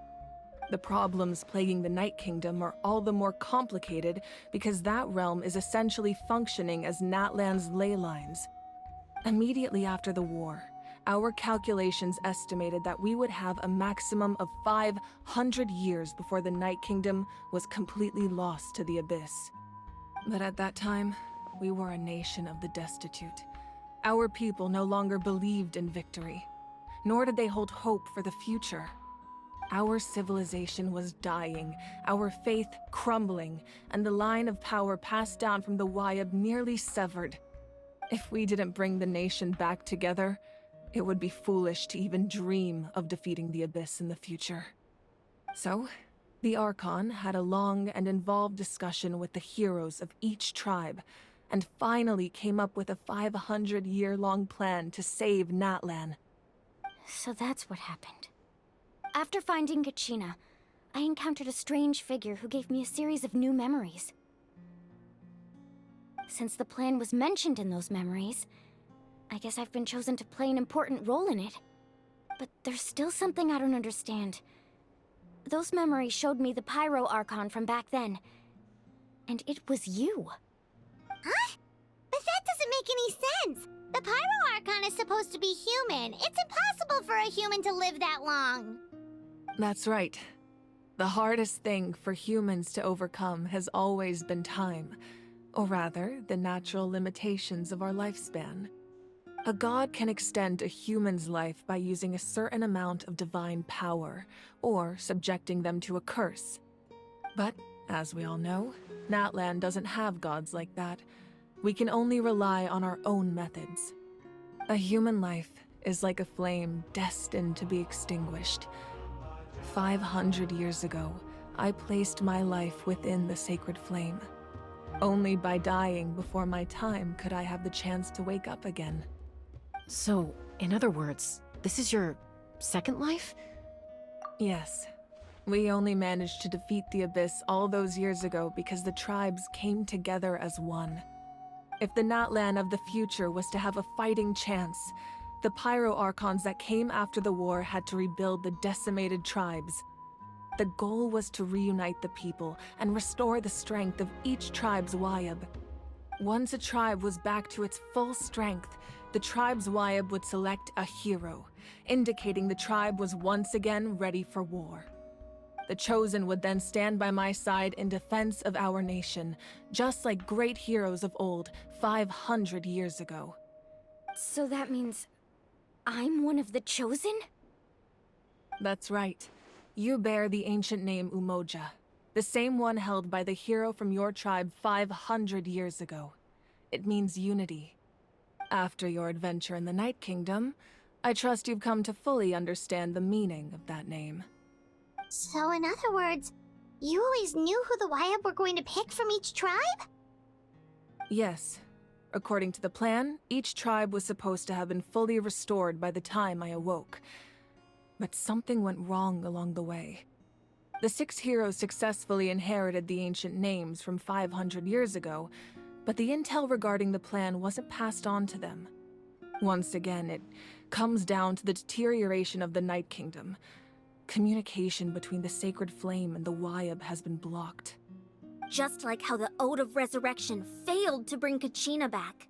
The problems plaguing the Night Kingdom are all the more complicated because that realm is essentially functioning as Natlan's ley lines. Immediately after the war, our calculations estimated that we would have a maximum of 500 years before the Night Kingdom was completely lost to the Abyss. But at that time, we were a nation of the destitute. Our people no longer believed in victory, nor did they hold hope for the future. Our civilization was dying, our faith crumbling, and the line of power passed down from the Wayab nearly severed. If we didn't bring the nation back together, it would be foolish to even dream of defeating the Abyss in the future. So, the Archon had a long and involved discussion with the heroes of each tribe, and finally came up with a 500-year-long plan to save Natlan. So that's what happened. After finding Kachina, I encountered a strange figure who gave me a series of new memories. Since the plan was mentioned in those memories, I guess I've been chosen to play an important role in it. But there's still something I don't understand. Those memories showed me the Pyro Archon from back then. And it was you. Huh? But that doesn't make any sense. The Pyro Archon is supposed to be human. It's impossible for a human to live that long. That's right. The hardest thing for humans to overcome has always been time, or rather, the natural limitations of our lifespan. A god can extend a human's life by using a certain amount of divine power, or subjecting them to a curse. But, as we all know, Natlan doesn't have gods like that. We can only rely on our own methods. A human life is like a flame destined to be extinguished. 500 years ago, I placed my life within the sacred flame. Only by dying before my time could I have the chance to wake up again. So, in other words, this is your second life? Yes. We only managed to defeat the Abyss all those years ago because the tribes came together as one. If the Natlan of the future was to have a fighting chance, the Pyro Archons that came after the war had to rebuild the decimated tribes. The goal was to reunite the people and restore the strength of each tribe's Wayab. Once a tribe was back to its full strength, the tribe's Wayab would select a hero, indicating the tribe was once again ready for war. The Chosen would then stand by my side in defense of our nation, just like great heroes of old 500 years ago. So that means I'm one of the Chosen? That's right. You bear the ancient name Umoja, the same one held by the hero from your tribe 500 years ago. It means unity. After your adventure in the Night Kingdom, I trust you've come to fully understand the meaning of that name. So in other words, you always knew who the Wayab were going to pick from each tribe? Yes. According to the plan, each tribe was supposed to have been fully restored by the time I awoke. But something went wrong along the way. The 6 heroes successfully inherited the ancient names from 500 years ago, but the intel regarding the plan wasn't passed on to them. Once again, it comes down to the deterioration of the Night Kingdom. Communication between the Sacred Flame and the Wayab has been blocked. Just like how the Ode of Resurrection failed to bring Kachina back.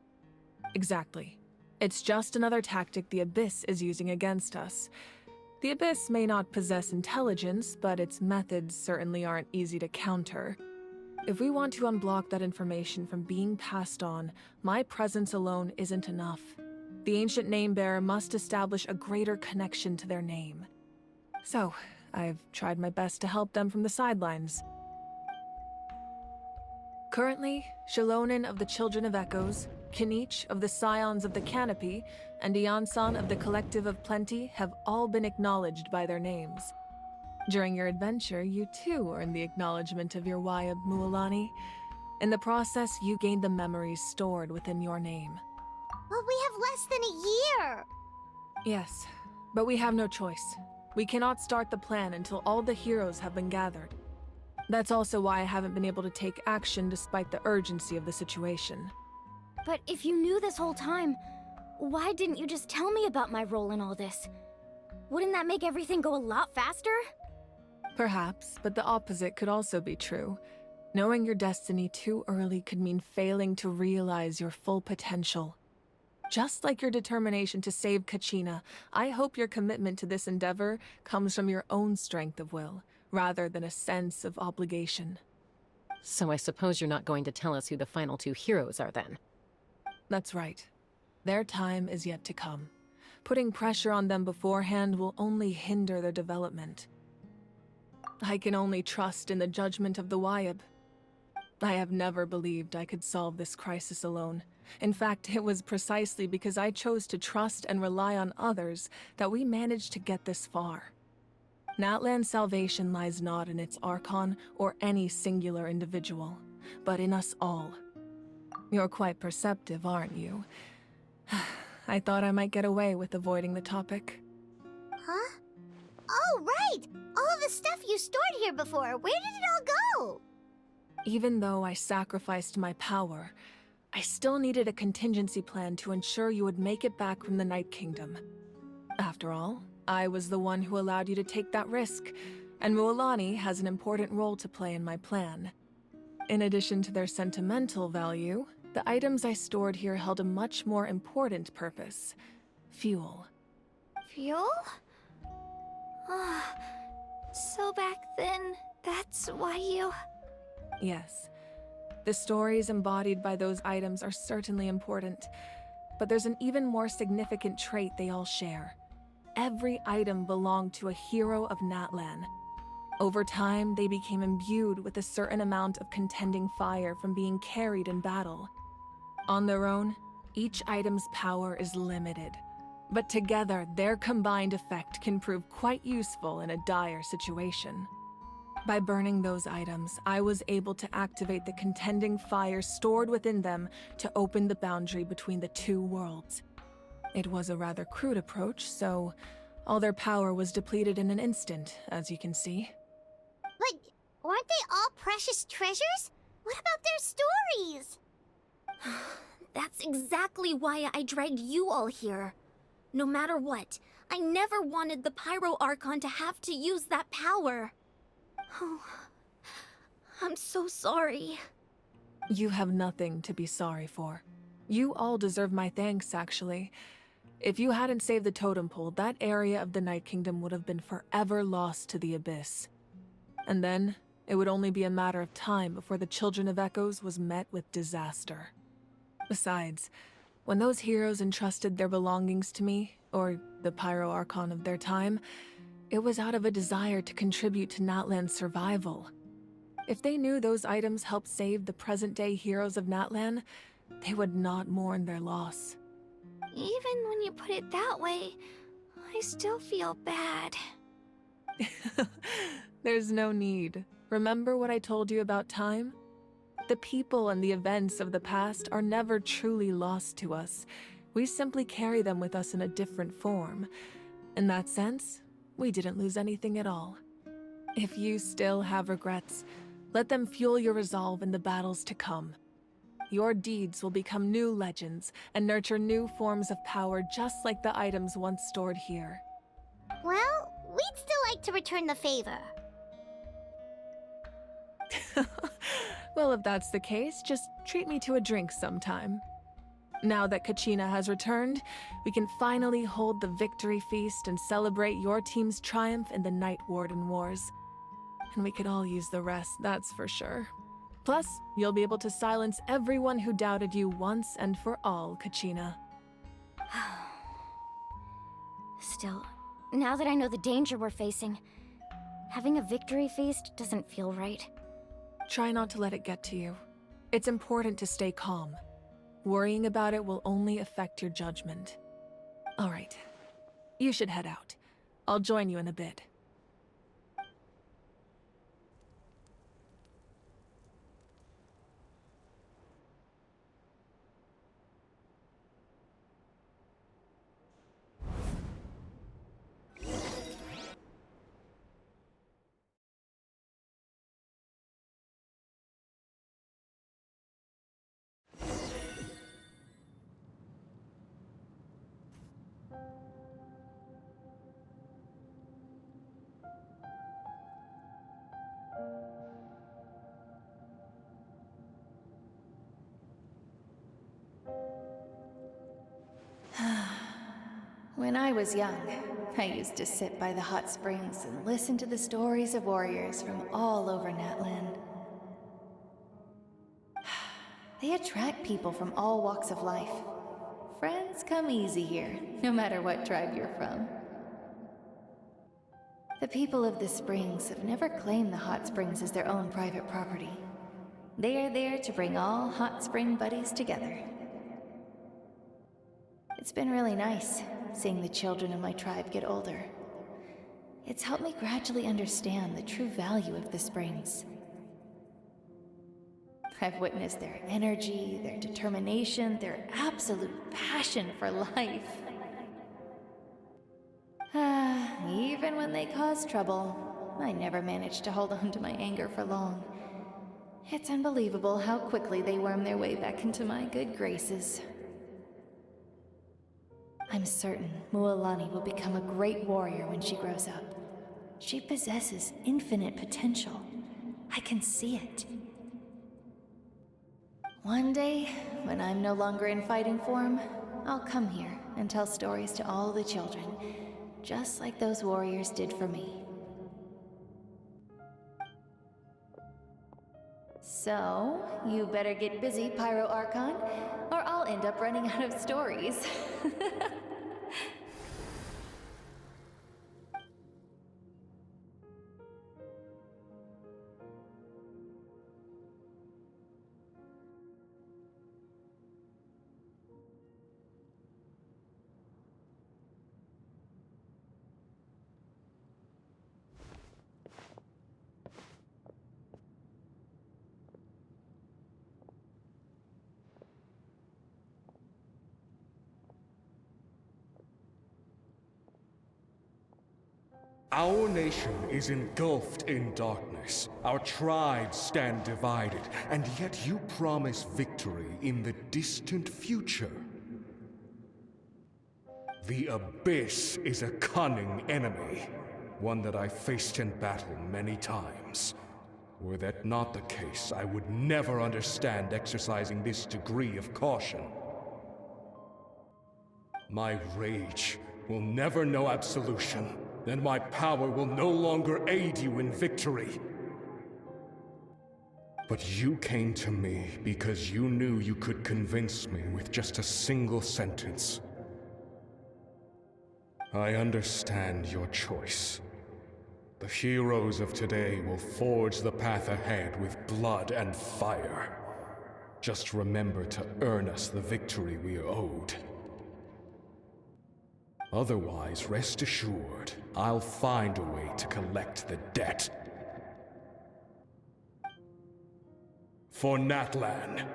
Exactly. It's just another tactic the Abyss is using against us. The Abyss may not possess intelligence, but its methods certainly aren't easy to counter. If we want to unblock that information from being passed on, my presence alone isn't enough. The ancient name-bearer must establish a greater connection to their name. So, I've tried my best to help them from the sidelines. Currently, Shalonin of the Children of Echoes, Kinich of the Scions of the Canopy, and Iansan of the Collective of Plenty have all been acknowledged by their names. During your adventure, you too earned the acknowledgement of your Wayab Mualani. In the process, you gained the memories stored within your name. But we have less than a year! Yes, but we have no choice. We cannot start the plan until all the heroes have been gathered. That's also why I haven't been able to take action despite the urgency of the situation. But if you knew this whole time, why didn't you just tell me about my role in all this? Wouldn't that make everything go a lot faster? Perhaps, but the opposite could also be true. Knowing your destiny too early could mean failing to realize your full potential. Just like your determination to save Kachina, I hope your commitment to this endeavor comes from your own strength of will, rather than a sense of obligation. So I suppose you're not going to tell us who the final two heroes are then? That's right. Their time is yet to come. Putting pressure on them beforehand will only hinder their development. I can only trust in the judgment of the Wayab. I have never believed I could solve this crisis alone. In fact, it was precisely because I chose to trust and rely on others that we managed to get this far. Natlan's salvation lies not in its Archon or any singular individual, but in us all. You're quite perceptive, aren't you? I thought I might get away with avoiding the topic. Huh? Oh, right! All the stuff you stored here before, where did it all go? Even though I sacrificed my power, I still needed a contingency plan to ensure you would make it back from the Night Kingdom. After all, I was the one who allowed you to take that risk, and Mualani has an important role to play in my plan. In addition to their sentimental value, the items I stored here held a much more important purpose: fuel. Fuel? So back then, that's why you... Yes. The stories embodied by those items are certainly important, but there's an even more significant trait they all share. Every item belonged to a hero of Natlan. Over time, they became imbued with a certain amount of contending fire from being carried in battle. On their own, each item's power is limited, but together, their combined effect can prove quite useful in a dire situation. By burning those items, I was able to activate the contending fire stored within them to open the boundary between the two worlds. It was a rather crude approach, so all their power was depleted in an instant, as you can see. But weren't they all precious treasures? What about their stories? That's exactly why I dragged you all here. No matter what, I never wanted the Pyro Archon to have to use that power. Oh, I'm so sorry. You have nothing to be sorry for. You all deserve my thanks, actually. If you hadn't saved the totem pole, that area of the Night Kingdom would have been forever lost to the Abyss. And then, it would only be a matter of time before the Children of Echoes was met with disaster. Besides, when those heroes entrusted their belongings to me, or the Pyro Archon of their time, it was out of a desire to contribute to Natlan's survival. If they knew those items helped save the present-day heroes of Natlan, they would not mourn their loss. Even when you put it that way, I still feel bad. There's no need. Remember what I told you about time? The people and the events of the past are never truly lost to us. We simply carry them with us in a different form. In that sense, we didn't lose anything at all. If you still have regrets, let them fuel your resolve in the battles to come. Your deeds will become new legends and nurture new forms of power just like the items once stored here. Well, we'd still like to return the favor. Well, if that's the case, just treat me to a drink sometime. Now that Kachina has returned, we can finally hold the victory feast and celebrate your team's triumph in the Night Warden Wars. And we could all use the rest, that's for sure. Plus, you'll be able to silence everyone who doubted you once and for all, Kachina. Still, now that I know the danger we're facing, having a victory feast doesn't feel right. Try not to let it get to you. It's important to stay calm. Worrying about it will only affect your judgment. All right. You should head out. I'll join you in a bit. When I was young, I used to sit by the hot springs and listen to the stories of warriors from all over Natlan. They attract people from all walks of life. Friends come easy here, no matter what tribe you're from. The people of the springs have never claimed the hot springs as their own private property. They are there to bring all hot spring buddies together. It's been really nice, seeing the children of my tribe get older. It's helped me gradually understand the true value of the springs. I've witnessed their energy, their determination, their absolute passion for life. Even when they cause trouble, I never managed to hold on to my anger for long. It's unbelievable how quickly they worm their way back into my good graces. I'm certain Mualani will become a great warrior when she grows up. She possesses infinite potential. I can see it. One day, when I'm no longer in fighting form, I'll come here and tell stories to all the children, just like those warriors did for me. So, you better get busy, Pyro Archon, or I'll end up running out of stories. Our nation is engulfed in darkness. Our tribes stand divided, and yet you promise victory in the distant future. The Abyss is a cunning enemy, one that I faced in battle many times. Were that not the case, I would never understand exercising this degree of caution. My rage will never know absolution, and my power will no longer aid you in victory. But you came to me because you knew you could convince me with just a single sentence. I understand your choice. The heroes of today will forge the path ahead with blood and fire. Just remember to earn us the victory we are owed. Otherwise, rest assured, I'll find a way to collect the debt. For Natlan.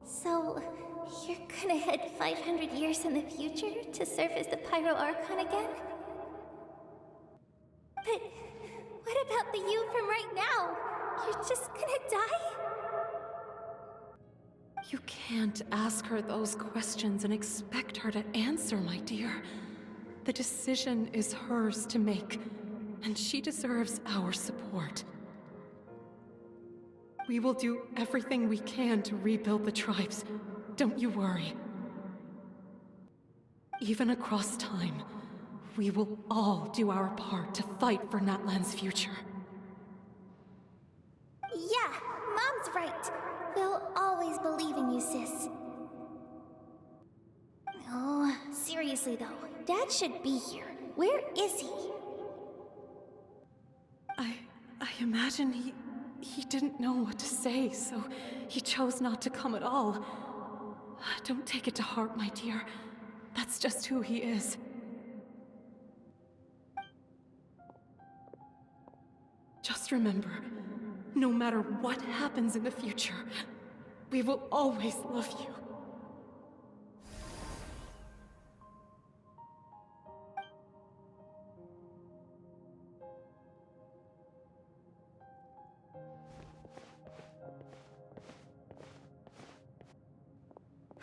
So, you're gonna head 500 years in the future to serve as the Pyro Archon again? But what about the you from right now? You can't ask her those questions and expect her to answer, my dear. The decision is hers to make, and she deserves our support. We will do everything we can to rebuild the tribes. Don't you worry. Even across time, we will all do our part to fight for Natlan's future. Yeah, Mom's right. We'll always believe in you, sis. Oh, seriously though, Dad should be here. Where is he? I imagine he didn't know what to say, so he chose not to come at all. Don't take it to heart, my dear. That's just who he is. Just remember, no matter what happens in the future, we will always love you.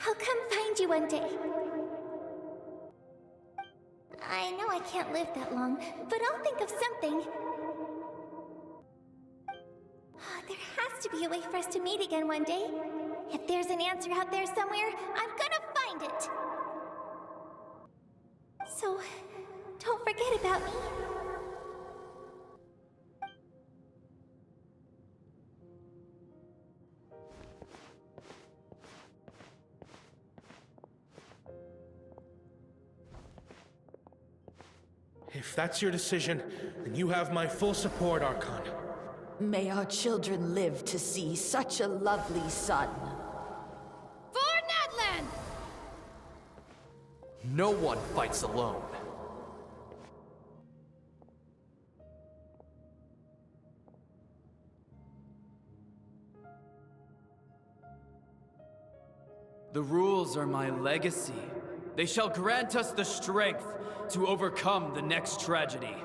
I'll come find you one day. I know I can't live that long, but I'll think of something. There has to be a way for us to meet again one day. If there's an answer out there somewhere, I'm gonna find it. So, don't forget about me. If that's your decision, then you have my full support, Archon. May our children live to see such a lovely son. For Natlan! No one fights alone. The rules are my legacy. They shall grant us the strength to overcome the next tragedy.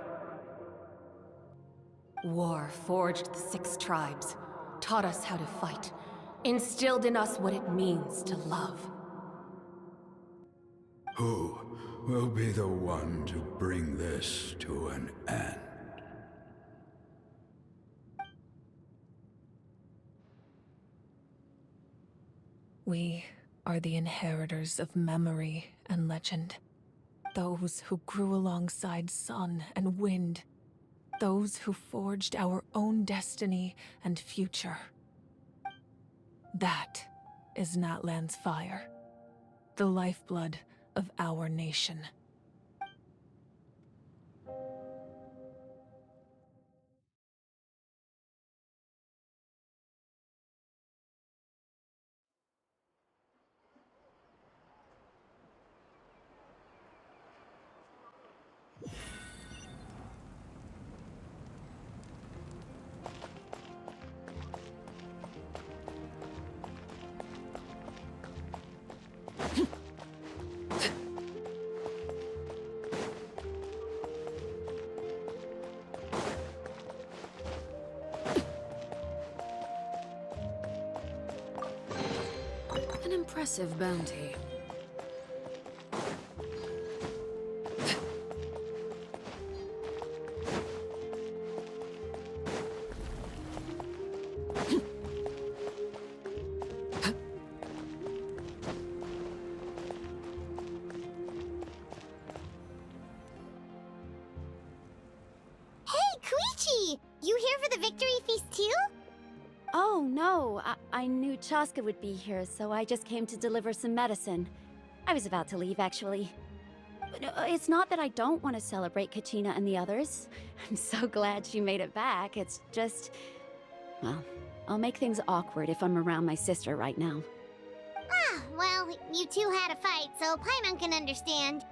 War forged the 6 tribes, taught us how to fight, instilled in us what it means to love. Who will be the one to bring this to an end? We are the inheritors of memory and legend. Those who grew alongside sun and wind. Those who forged our own destiny and future. That is Natlan's fire. The lifeblood of our nation. An impressive bounty. You here for the victory feast too? Oh, no. I knew Chaska would be here, so I just came to deliver some medicine. I was about to leave, actually. But it's not that I don't want to celebrate Kachina and the others. I'm so glad she made it back. It's just... well, I'll make things awkward if I'm around my sister right now. Ah, well, you two had a fight, so Paimon can understand.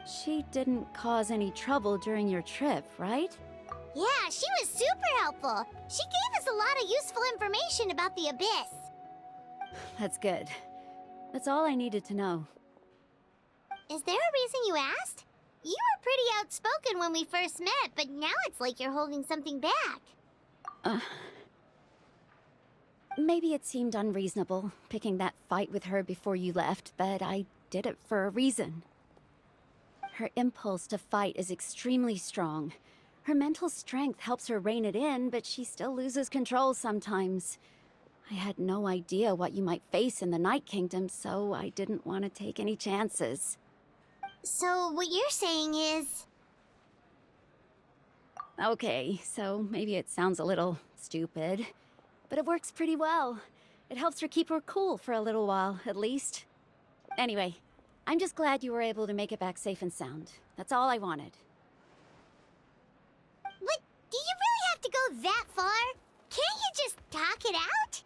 She didn't cause any trouble during your trip, right? Yeah, she was super helpful. She gave us a lot of useful information about the Abyss. That's good. That's all I needed to know. Is there a reason you asked? You were pretty outspoken when we first met, but now it's like you're holding something back. Maybe it seemed unreasonable, picking that fight with her before you left, but I did it for a reason. Her impulse to fight is extremely strong. Her mental strength helps her rein it in, but she still loses control sometimes. I had no idea what you might face in the Night Kingdom, so I didn't want to take any chances. So what you're saying is... Okay, so maybe it sounds a little stupid, but it works pretty well. It helps her keep her cool for a little while, at least. Anyway, I'm just glad you were able to make it back safe and sound. That's all I wanted. But do you really have to go that far? Can't you just talk it out?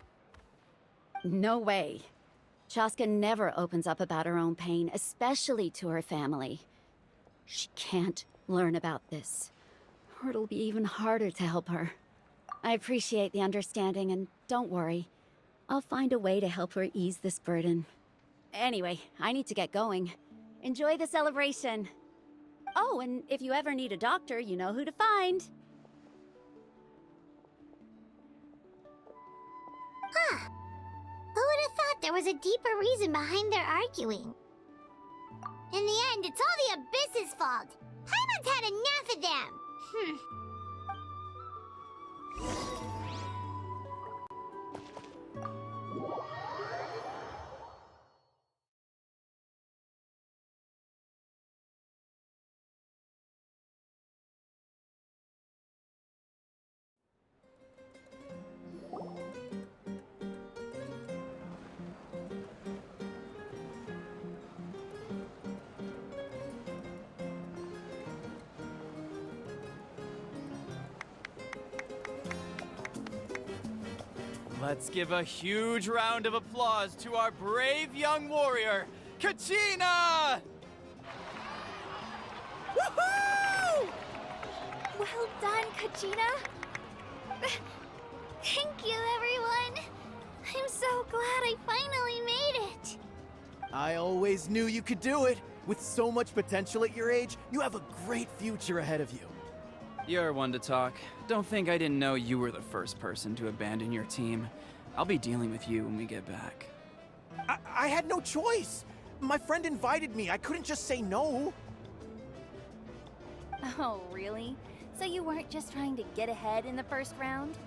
No way. Chaska never opens up about her own pain, especially to her family. She can't learn about this, or it'll be even harder to help her. I appreciate the understanding, and don't worry. I'll find a way to help her ease this burden. Anyway, I need to get going. Enjoy the celebration. Oh, and if you ever need a doctor, you know who to find. Huh. Who would have thought there was a deeper reason behind their arguing? In the end, it's all the Abyss's fault. Paimon's had enough of them. Let's give a huge round of applause to our brave young warrior, Kachina! Woohoo! Well done, Kachina. Thank you, everyone. I'm so glad I finally made it. I always knew you could do it. With so much potential at your age, you have a great future ahead of you. You're one to talk. Don't think I didn't know you were the first person to abandon your team. I'll be dealing with you when we get back. I had no choice. My friend invited me. I couldn't just say no. Oh, really? So you weren't just trying to get ahead in the first round?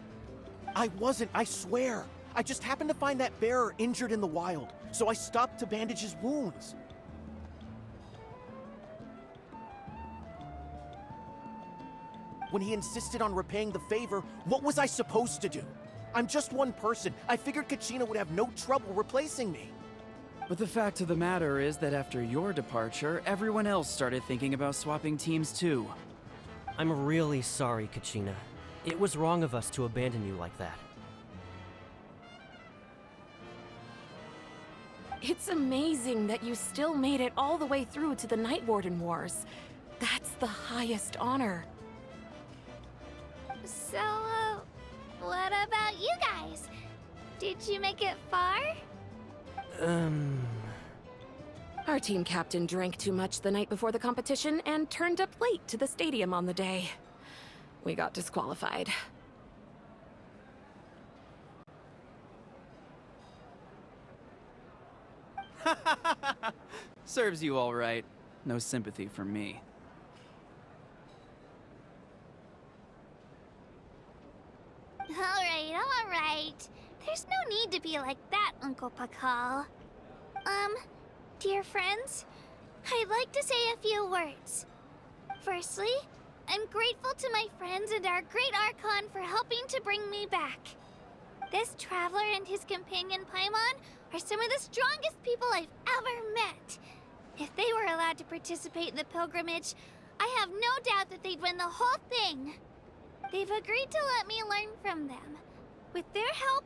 I wasn't, I swear. I just happened to find that bearer injured in the wild, so I stopped to bandage his wounds. When he insisted on repaying the favor, what was I supposed to do? I'm just one person. I figured Kachina would have no trouble replacing me. But the fact of the matter is that after your departure, everyone else started thinking about swapping teams too. I'm really sorry, Kachina. It was wrong of us to abandon you like that. It's amazing that you still made it all the way through to the Night Warden Wars. That's the highest honor. So, what about you guys? Did you make it far? Our team captain drank too much the night before the competition and turned up late to the stadium on the day. We got disqualified. Serves you all right. No sympathy from me. All right. There's no need to be like that, Uncle Pakal. Dear friends, I'd like to say a few words. Firstly, I'm grateful to my friends and our great Archon for helping to bring me back. This traveler and his companion Paimon are some of the strongest people I've ever met. If they were allowed to participate in the pilgrimage, I have no doubt that they'd win the whole thing. They've agreed to let me learn from them. With their help,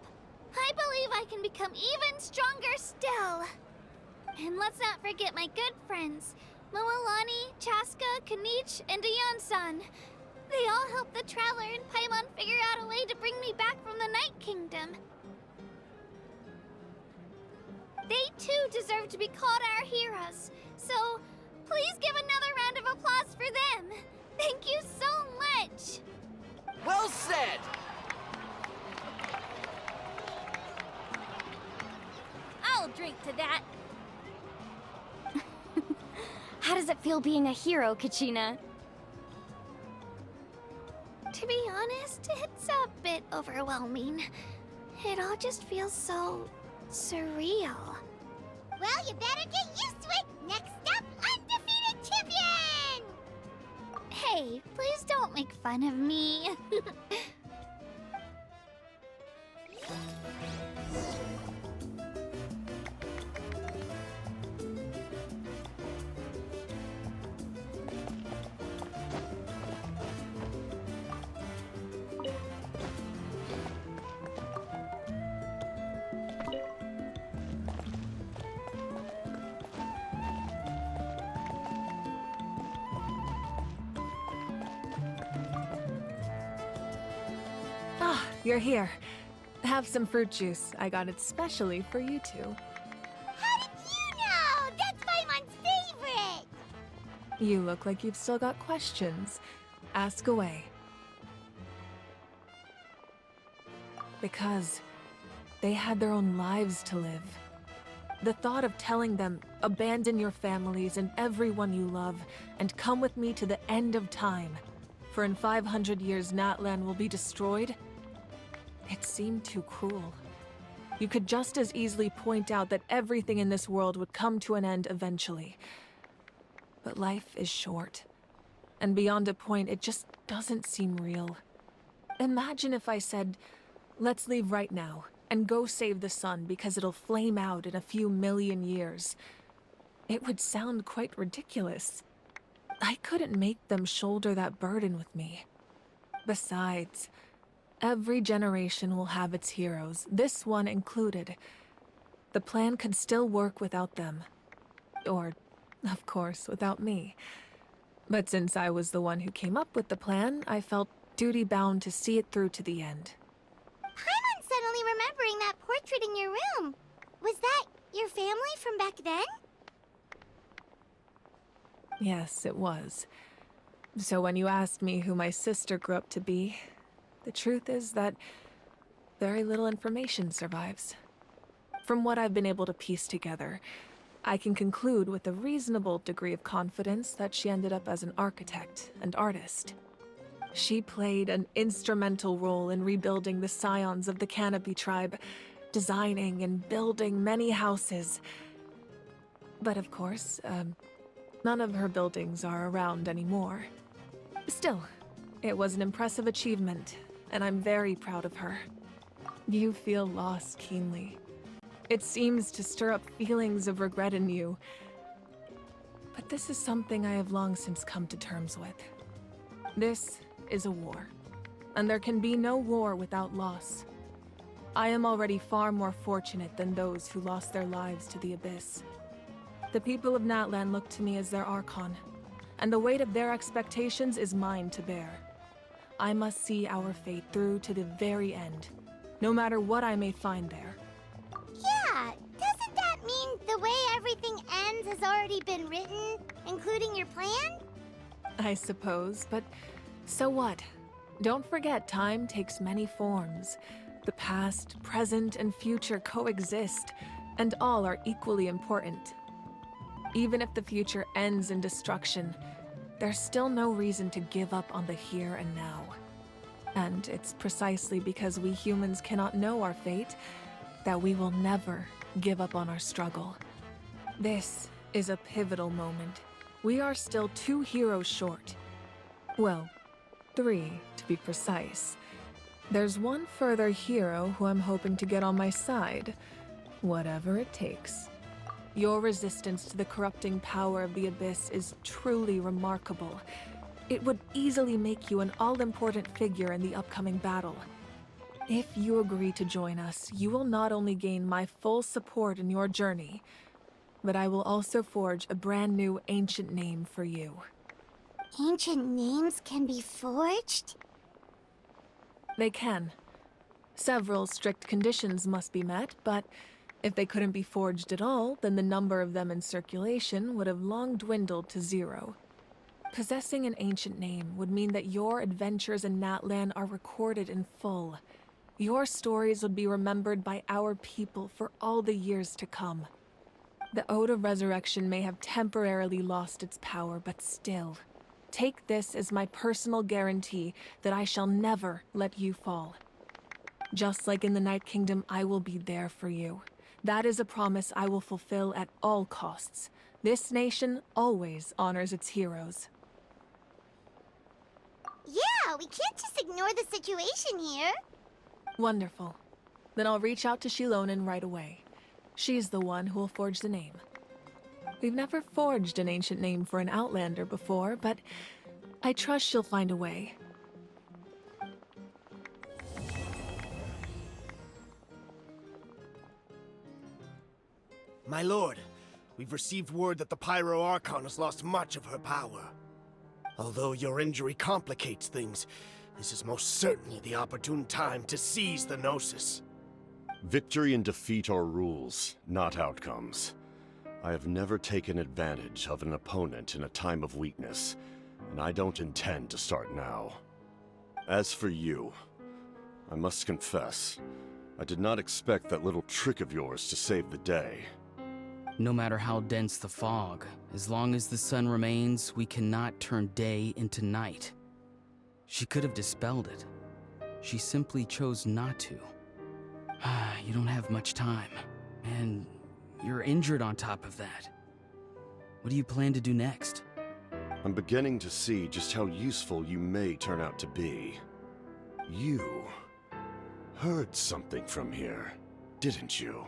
I believe I can become even stronger still. And let's not forget my good friends, Moalani, Chaska, Kanich, and Ayan-san. They all helped the Traveler and Paimon figure out a way to bring me back from the Night Kingdom. They too deserve to be called our heroes, so please give another round of applause for them. Thank you so much! Well said! straight to that. How does it feel being a hero, Kachina? To be honest, it's a bit overwhelming. It all just feels so surreal. Well, you better get used to it! Next up, undefeated champion! Hey, please don't make fun of me. Ah, you're here. Have some fruit juice. I got it specially for you two. How did you know? That's Paimon's favorite! You look like you've still got questions. Ask away. Because they had their own lives to live. The thought of telling them, abandon your families and everyone you love, and come with me to the end of time, for in 500 years Natlan will be destroyed, it seemed too cruel. You could just as easily point out that everything in this world would come to an end eventually. But life is short, and beyond a point, it just doesn't seem real. Imagine if I said, let's leave right now, and go save the sun because it'll flame out in a few million years. It would sound quite ridiculous. I couldn't make them shoulder that burden with me. Besides, every generation will have its heroes, this one included. The plan could still work without them. Or, of course, without me. But since I was the one who came up with the plan, I felt duty-bound to see it through to the end. Paimon's suddenly remembering that portrait in your room. Was that your family from back then? Yes, it was. So when you asked me who my sister grew up to be, the truth is that very little information survives. From what I've been able to piece together, I can conclude with a reasonable degree of confidence that she ended up as an architect and artist. She played an instrumental role in rebuilding the scions of the Canopy tribe, designing and building many houses. But of course, none of her buildings are around anymore. Still, it was an impressive achievement, and I'm very proud of her. You feel loss keenly. It seems to stir up feelings of regret in you. But this is something I have long since come to terms with. This is a war, and there can be no war without loss. I am already far more fortunate than those who lost their lives to the Abyss. The people of Natlan look to me as their Archon, and the weight of their expectations is mine to bear. I must see our fate through to the very end, no matter what I may find there. Yeah, doesn't that mean the way everything ends has already been written, including your plan? I suppose, but so what? Don't forget, time takes many forms. The past, present, and future coexist, and all are equally important. Even if the future ends in destruction, there's still no reason to give up on the here and now. And it's precisely because we humans cannot know our fate that we will never give up on our struggle. This is a pivotal moment. We are still 2 heroes short. Well, 3 to be precise. There's one further hero who I'm hoping to get on my side, whatever it takes. Your resistance to the corrupting power of the Abyss is truly remarkable. It would easily make you an all-important figure in the upcoming battle. If you agree to join us, you will not only gain my full support in your journey, but I will also forge a brand new ancient name for you. Ancient names can be forged? They can. Several strict conditions must be met, but if they couldn't be forged at all, then the number of them in circulation would have long dwindled to 0. Possessing an ancient name would mean that your adventures in Natlan are recorded in full, Your stories would be remembered by our people for all the years to come. The Ode of Resurrection may have temporarily lost its power, but still, take this as my personal guarantee that I shall never let you fall. Just like in the Night Kingdom, I will be there for you. That is a promise I will fulfill at all costs. This nation always honors its heroes. Yeah, we can't just ignore the situation here. Wonderful. Then I'll reach out to Shilonen right away. She's the one who will forge the name. We've never forged an ancient name for an Outlander before, but I trust she'll find a way. My lord, we've received word that the Pyro Archon has lost much of her power. Although your injury complicates things, this is most certainly the opportune time to seize the Gnosis. Victory and defeat are rules, not outcomes. I have never taken advantage of an opponent in a time of weakness, and I don't intend to start now. As for you, I must confess, I did not expect that little trick of yours to save the day. No matter how dense the fog, as long as the sun remains, we cannot turn day into night. She could have dispelled it. She simply chose not to. You don't have much time, and you're injured on top of that. What do you plan to do next? I'm beginning to see just how useful you may turn out to be. You heard something from here, didn't you?